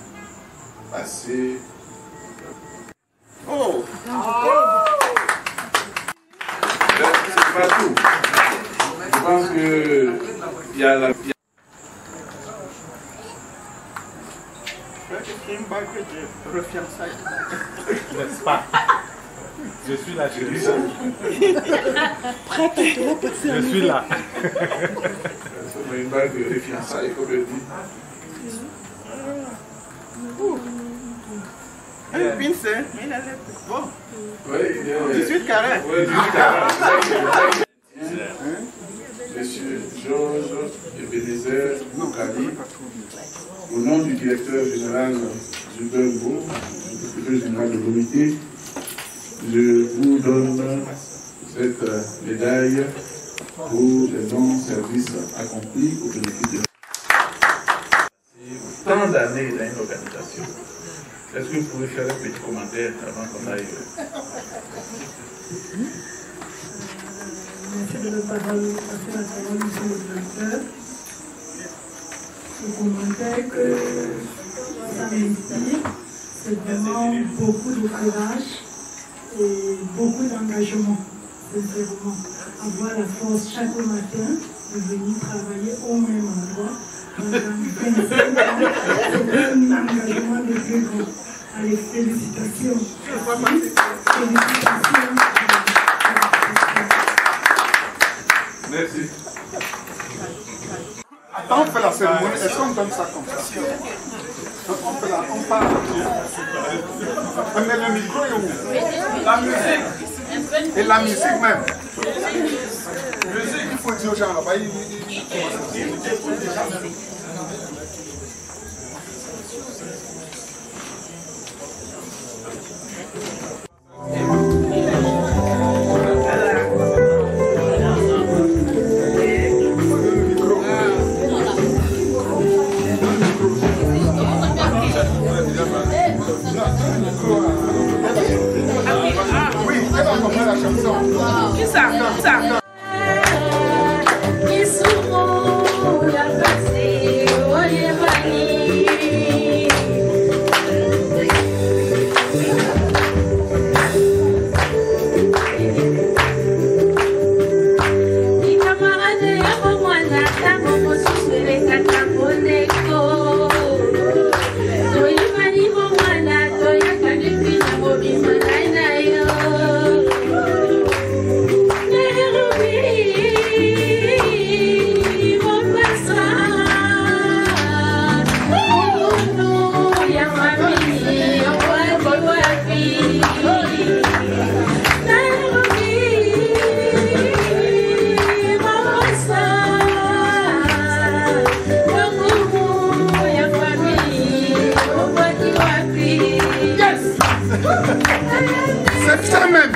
S7: passés. Oh! C'est pas tout. Je pense qu'il y a la...
S3: N'est-ce pas? Je suis là, je suis là. Je suis là.
S7: C'est une bague de fiançailles, comme je dis.
S5: Un pince, mais il a l'air bon.
S7: Oui,
S5: 18 carats.
S7: Oui, 18 carats. Monsieur Georges Ebenezer Moukali, au nom du directeur général Zubengo, le directeur général de l'OMIT, je vous donne cette médaille pour les longs services accomplis au bénéfice de tant d'années dans une organisation. Est-ce que vous pouvez faire un petit commentaire avant qu'on aille?
S6: Merci de la parole, passer la parole, monsieur le directeur. Je commentais que ça m'inspire, c'est vraiment beaucoup de courage et beaucoup d'engagement, sincèrement. Avoir la force chaque matin de venir travailler au même endroit. Pendant 25 ans, c'est un engagement de plus grand. Allez, félicitations. Félicitations.
S7: Merci.
S8: Attends, on fait la cérémonie. Est-ce qu'on donne ça comme ça? On parle. On met le micro et on met la musique. Et la musique même. Il faut dire aux gens là-bas. Oui, elle va comprendre la chanson.
S1: Qui ça? Qui ça?
S8: C'est ça même.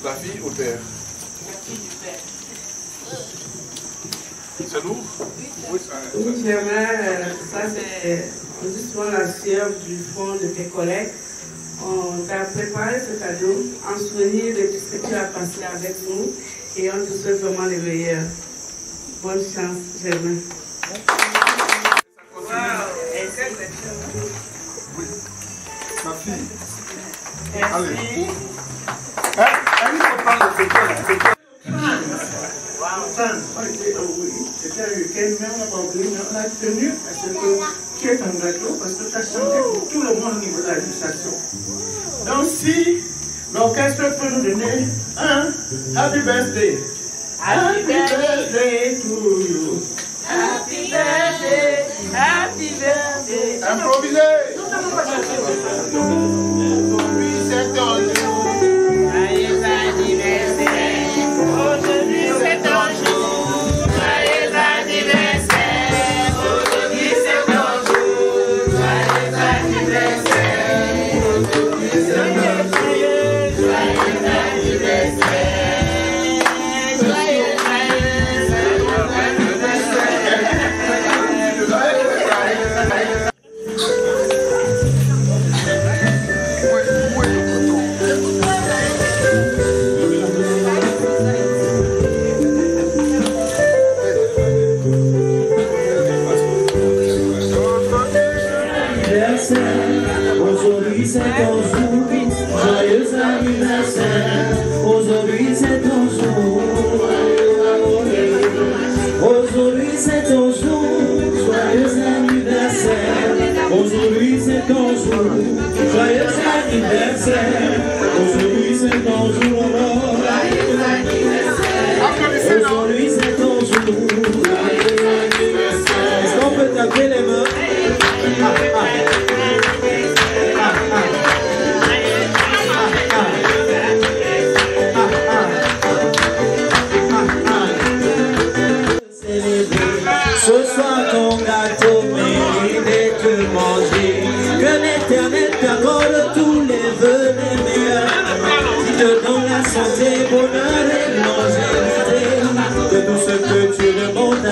S7: La fille au père. C'est lourd? Oui,
S1: Oui, Germain, ça c'est justement la sœur du fond de tes collègues. On t'a préparé ce cadeau en souvenir de tout ce que tu as passé avec nous et on te souhaite vraiment le meilleur. Bonne chance, Germain.
S8: Ma fille. Allez. Elle faut prendre le photo.
S5: C'était un week-end, mais on n'a pas oublié, mais on a tenu à ce que tu es un gâteau parce que tu as chanté pour tout le monde au niveau de l'administration. Donc si l'orchestre peut nous donner un Happy Birthday. Happy birthday to you.
S1: Happy birthday, happy birthday.
S8: Improvisez.
S5: Aujourd'hui c'est ton jour.
S1: Joyeux anniversaire. Aujourd'hui c'est ton jour.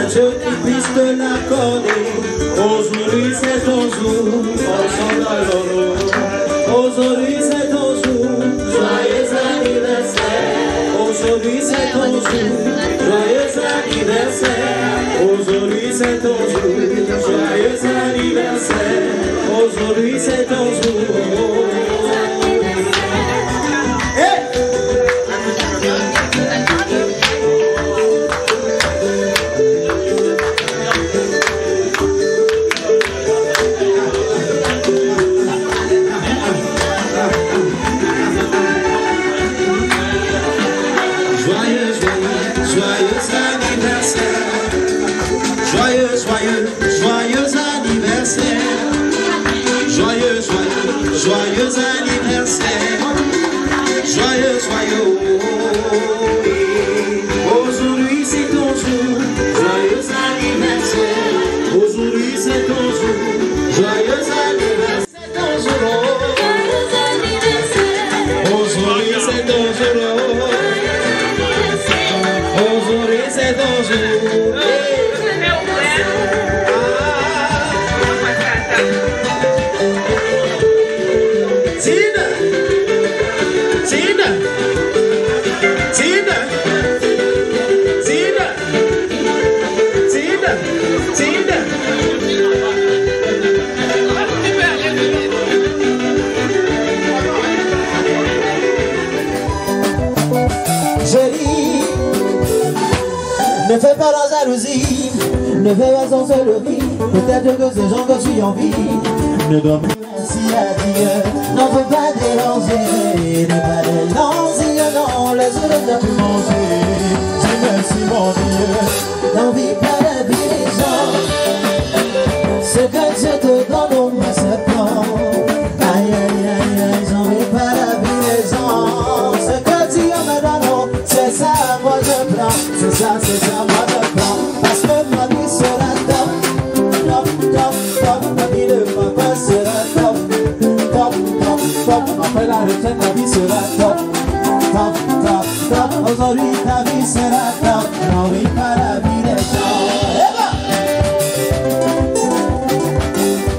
S9: Dieu qui puisse te l'accorder. Aujourd'hui c'est ton jour, aujourd'hui c'est ton jour, joyeux anniversaire. Aujourd'hui c'est ton jour, joyeux anniversaire. Aujourd'hui c'est ton jour, joyeux anniversaire. Aujourd'hui c'est ton jour. Joyeux anniversaire, joyeux, joyeux. Aujourd'hui c'est ton jour, joyeux anniversaire. Aujourd'hui c'est ton jour, joyeux anniversaire. C'est ton jour, joyeux anniversaire. Aujourd'hui c'est ton jour, aujourd'hui c'est ton jour. Ne fais pas la jalousie, ne fais pas sorcellerie. Peut-être que ces gens que tu envies ne doivent plus ainsi à dire. N'en veux pas déranger, ne pas déranger, non, les autres ne doivent plus manger. Dis merci mon Dieu, n'envie pas la vie des gens. Ce que Dieu te donne au moins se prend. Aïe aïe aïe aïe, j'en veux pas la vie des gens. Ce que Dieu me donne, c'est ça moi je prends. C'est ça moi je prends. Parce que ma vie sera top, top, top, top. Ma vie de papa sera top, top, top, top. Après la retraite, ma vie sera top, top, top, top. Aujourd'hui ta vie sera top. N'envie pas la vie des gens.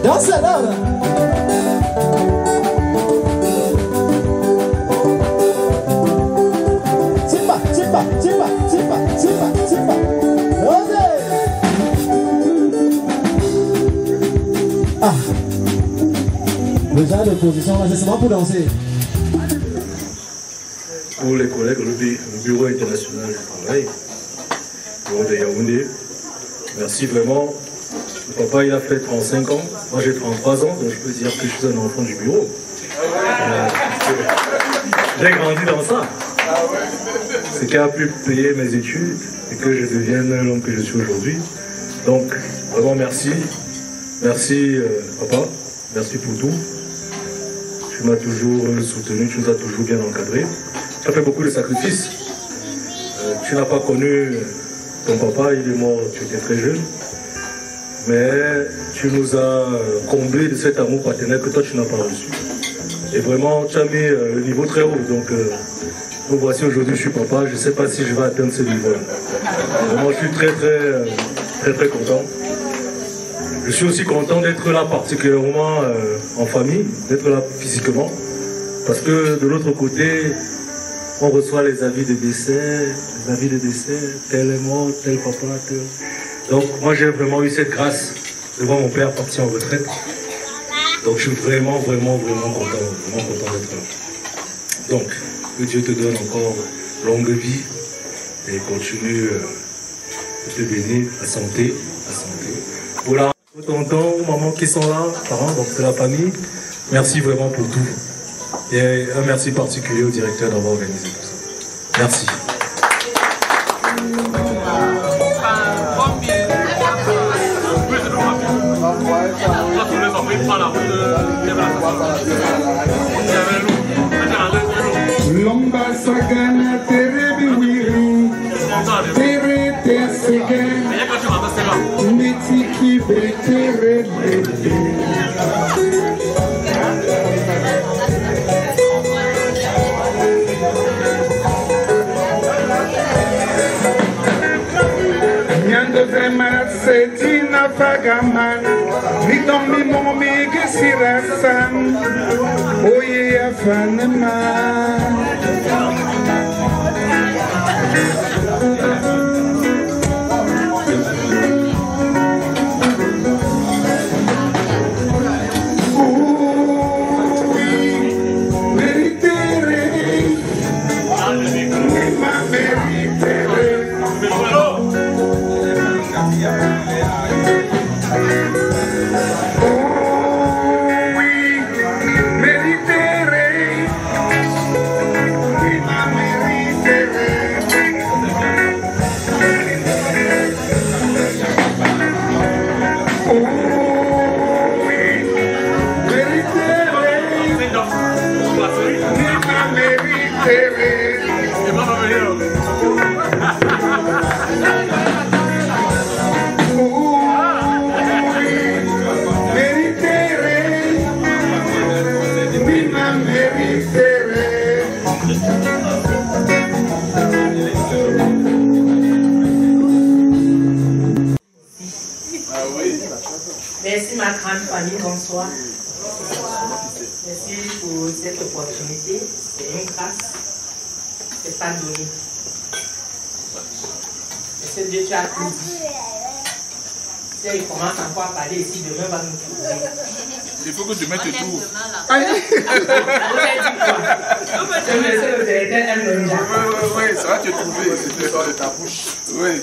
S9: Danse alors. Ah, le genre de position là, c'est seulement pour danser.
S10: Pour les collègues, le Bureau international du travail, le bureau de Yaoundé, merci vraiment. Le papa il a fait 35 ans, moi j'ai 33 ans, donc je peux dire que je suis un enfant du bureau. J'ai grandi dans ça. C'est qui a pu payer mes études et que je devienne l'homme que je suis aujourd'hui. Donc, vraiment merci. Merci papa, merci pour tout. Tu m'as toujours soutenu, tu nous as toujours bien encadré. Tu as fait beaucoup de sacrifices. Tu n'as pas connu ton papa, il est mort, tu étais très jeune. Mais tu nous as comblé de cet amour paternel que toi tu n'as pas reçu. Et vraiment, tu as mis le niveau très haut. Donc voici aujourd'hui, je suis papa. Je ne sais pas si je vais atteindre ce niveau-là. Vraiment, je suis très content. Je suis aussi content d'être là particulièrement en famille, d'être là physiquement. Parce que de l'autre côté, on reçoit les avis de décès, tel est mort, tel papa, tel... Donc moi j'ai vraiment eu cette grâce de voir mon père partir en retraite. Donc je suis vraiment content d'être là. Donc, que Dieu te donne encore longue vie et continue de te bénir, la santé. Pour la tonton, maman qui sont là, parents, donc de la famille, merci vraiment pour tout. Et un merci particulier au directeur d'avoir organisé tout ça. Merci.
S8: Lomba sagana tere biwiri, tere tesege, mitiki be tere bebe.
S11: de Vemat, Setina Fagaman, Nidomi Momi Gesirasan, Oye Afanaman.
S12: Merci ma grande famille, bonsoir. Merci pour cette opportunité. C'est une grâce. C'est pas donné. Monsieur Dieu, tu as tout dit. Si il commence encore à parler ici, demain va nous trouver.
S3: Il faut que tu mettes tout.
S12: Vous avez dit quoi? Le monsieur le directeur aime le déjà.
S3: Oui, ça va te trouver. C'est de ta bouche. Oui.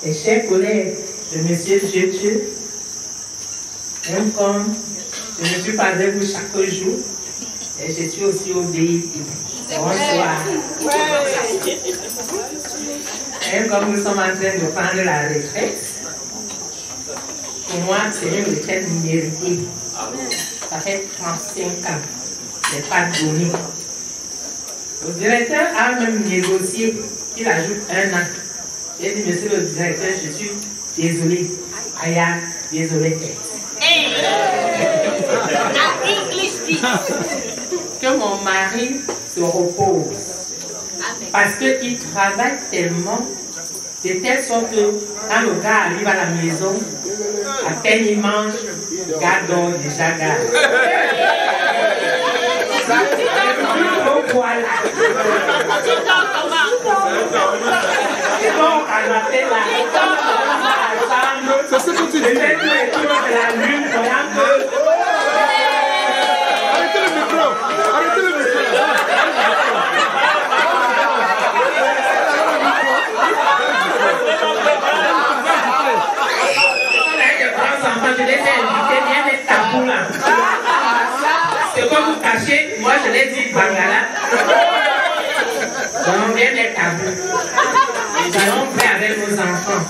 S12: Et chers collègues de monsieur Dieu, même comme je ne suis pas avec vous chaque jour, et je suis aussi obéi. Bonsoir. Même comme nous sommes en train de prendre la retraite, pour moi, c'est une retraite méritée. Ça fait 35 ans. C'est pas donné. Le directeur a même négocié qu'il ajoute 1 an. J'ai dit, monsieur le directeur, je suis désolé. I am désolé. Que mon mari se repose. Parce qu'il travaille tellement, de telle sorte que quand le gars arrive à la maison, à peine il mange, le gars dort déjà gars. Donc voilà. Donc, on appelle la c'est ce que tu dis. La lune,
S11: arrêtez le micro. Arrêtez le micro.
S12: Je les ai invités, viens mettre ta boule là. Ce que vous cachez, moi je l'ai dit Bangala. Donc viens mettre ta boule. Nous allons faire avec nos enfants.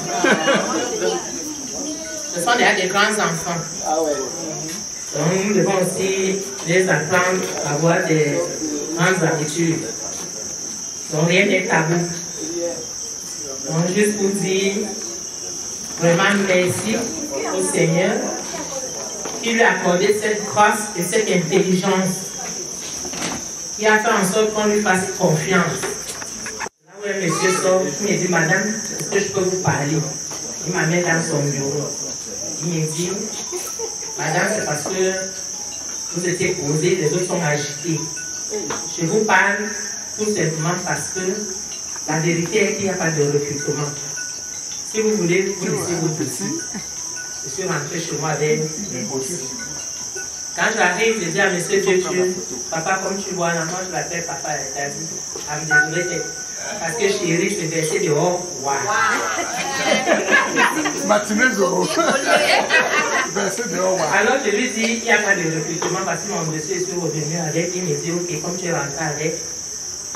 S12: Ce sont déjà des grands enfants. Donc nous devons aussi les apprendre à avoir des grandes habitudes. Donc rien n'est tabou. Donc juste pour dire vraiment merci au Seigneur qui lui a accordé cette grâce et cette intelligence qui a fait en sorte qu'on lui fasse confiance. Là où un monsieur sort, il me dit, madame, est-ce que je peux vous parler? Il m'amène dans son bureau. Il me dit, madame, c'est parce que vous étiez posé, les autres sont agités. Je vous parle tout simplement parce que la vérité est qu'il n'y a pas de recrutement. Si vous voulez, vous laissez vos dossiers. Je suis rentré chez moi avec mes dossiers. Quand j'arrive, je dis à monsieur Dieu, papa, comme tu vois, moi je l'appelle papa, elle a dit, ah, désolé, parce que chérie, c'est versé dehors. Waouh!
S11: Matinée dehors. Versé dehors.
S12: Alors je lui dis, il n'y a pas de recrutement parce que mon dossier est revenu avec. Il me dit, ok, comme tu es rentré avec.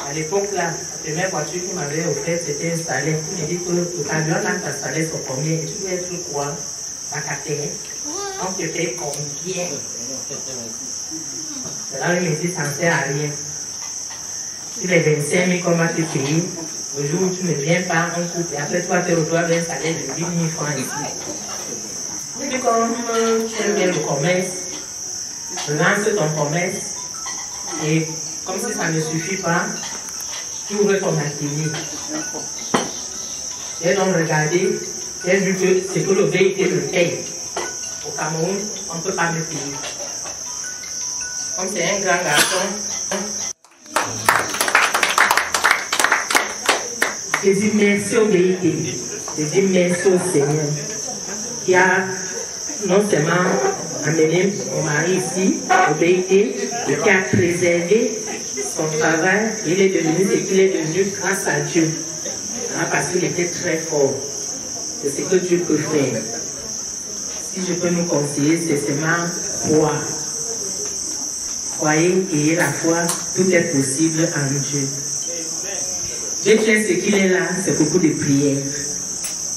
S12: À l'époque, là, la première voiture qu'il m'avait offerte, c'était installée. Il me dit que le camion là, t'installais sur combien? Et tu veux être quoi? Vacataire. On te paye combien? Alors il me dit, ça ne sert à rien. Si les 25 000 qu'on va te payer, le jour où tu ne viens pas, on coupe. Et après, toi, tu retrouves un salaire de 8 000 francs ici. Et puis, comme tu aimes bien le commerce, lance ton commerce. Et comme si ça ne suffit pas, tu ouvres ton atelier. J'ai donc regardé, j'ai vu que c'est que le VIT me paye. Au Cameroun, on ne peut pas me payer. Comme c'est un grand garçon, je dis merci au VIT. Je dis merci au Seigneur qui a non seulement amené mon mari ici, au BIT, et qui a préservé son travail. Il est devenu ce qu'il est devenu grâce à Dieu. Parce qu'il était très fort. C'est ce que Dieu peut faire. Si je peux nous conseiller, c'est seulement croire. Croyez et ayez la foi, tout est possible en Dieu. Dieu fait ce qu'il est là, c'est beaucoup de prières.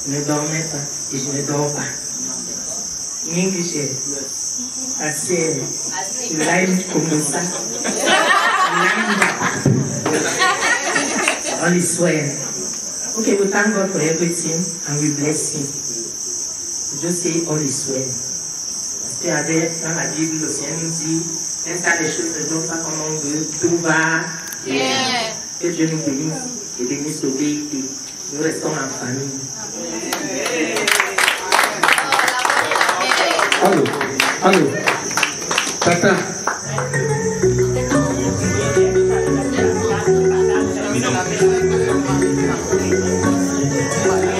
S12: Je ne dormais pas et je ne dors pas. English, assez, live comme ça. All is well. Okay, we thank God for everything and we bless Him. We just say all is well. Parce qu'il y avait dans la Bible, le Seigneur nous dit, même quand les choses ne donnent pas comme on veut, tout va bien. Que Dieu nous bénisse et bénisse au pays. Nous restons en famille.
S11: Allô, Tata.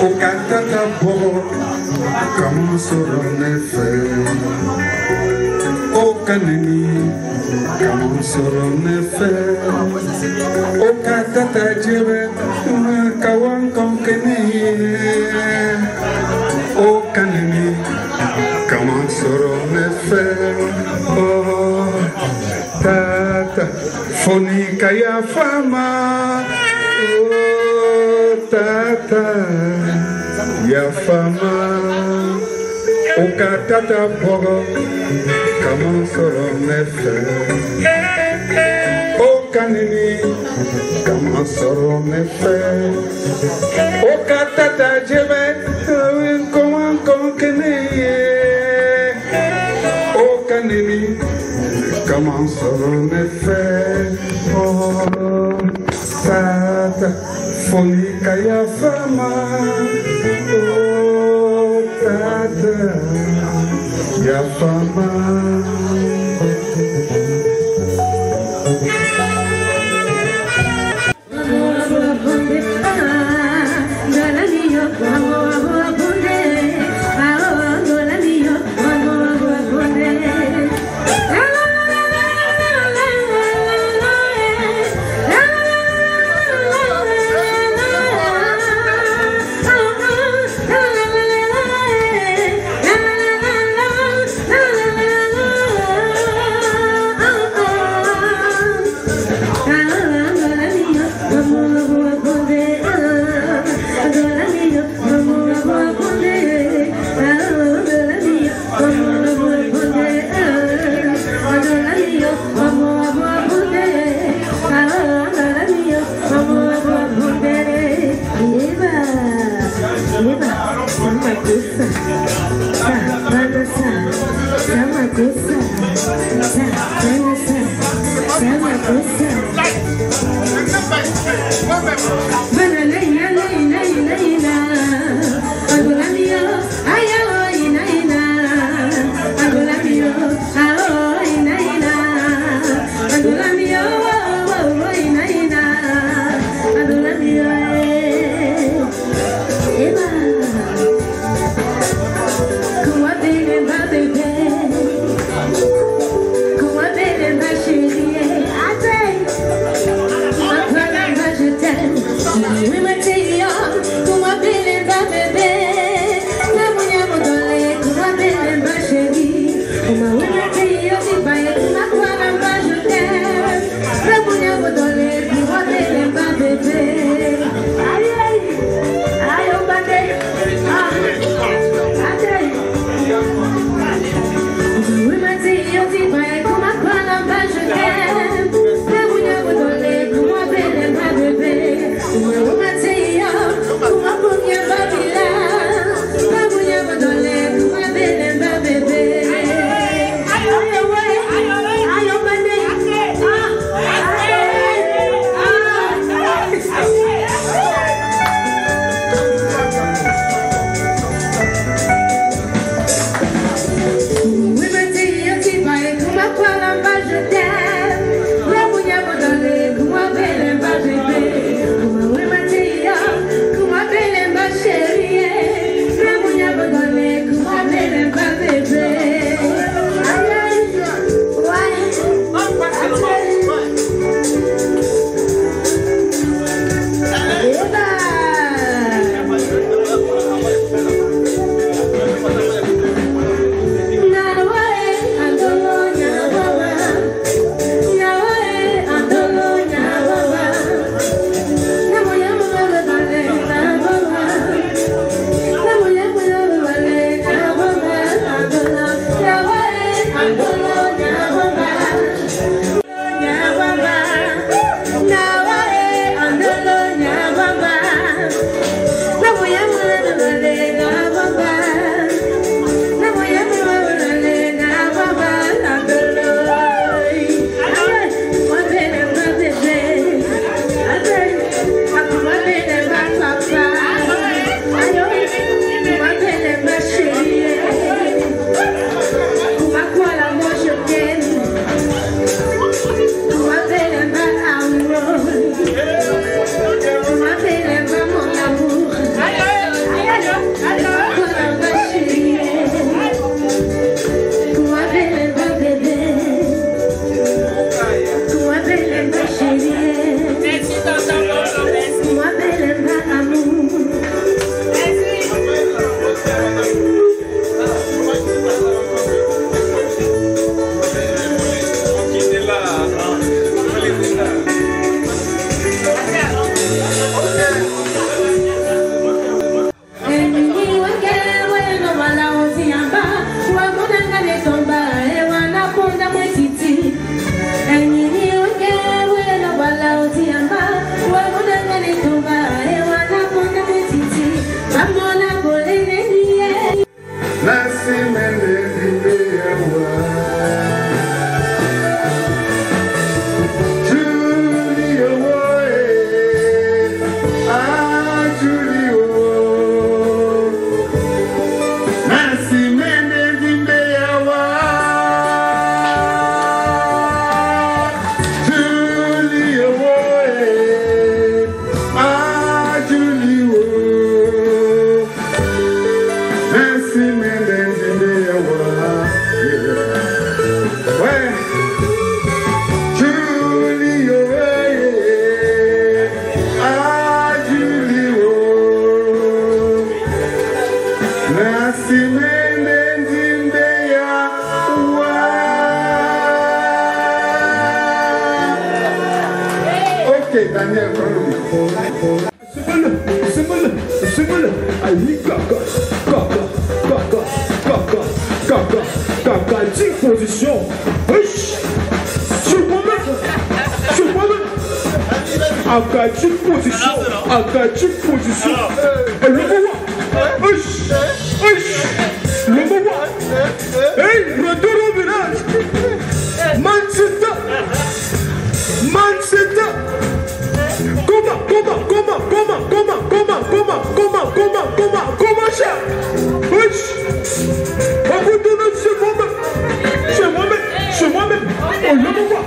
S11: O Tata Bobo, comment seront les faits? O Kanini, comment seront les faits? O Tata Jebe, Kawan Konkeni. O Kanini. Comment seront les faits? Oh, Tata, Fonika ya fama. Oh, Tata, ya fama. Oh, Tata Bogo, comment seront les faits? Oh, Kanini, comment seront les faits? Oh, Tata Jebe, comment conquérir? Comment seront les faits? Oh, Tata, Fonika ya fama. Oh, Tata, ya fama. position. Attaque position. Le moment. Le moment. Hey, retour au village. Manseta. Comment cher. On vous donne chez moi-même. On le voit.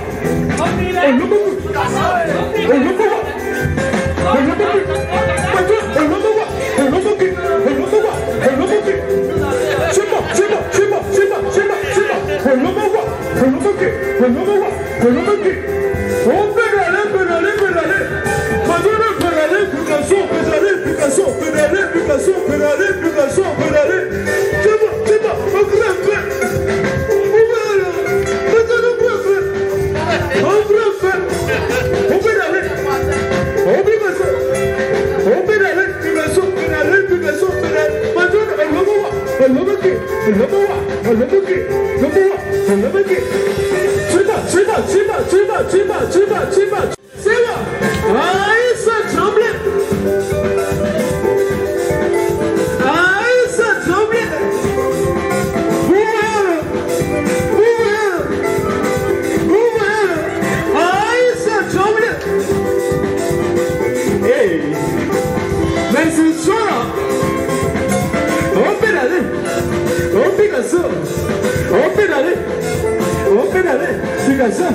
S11: Picasso.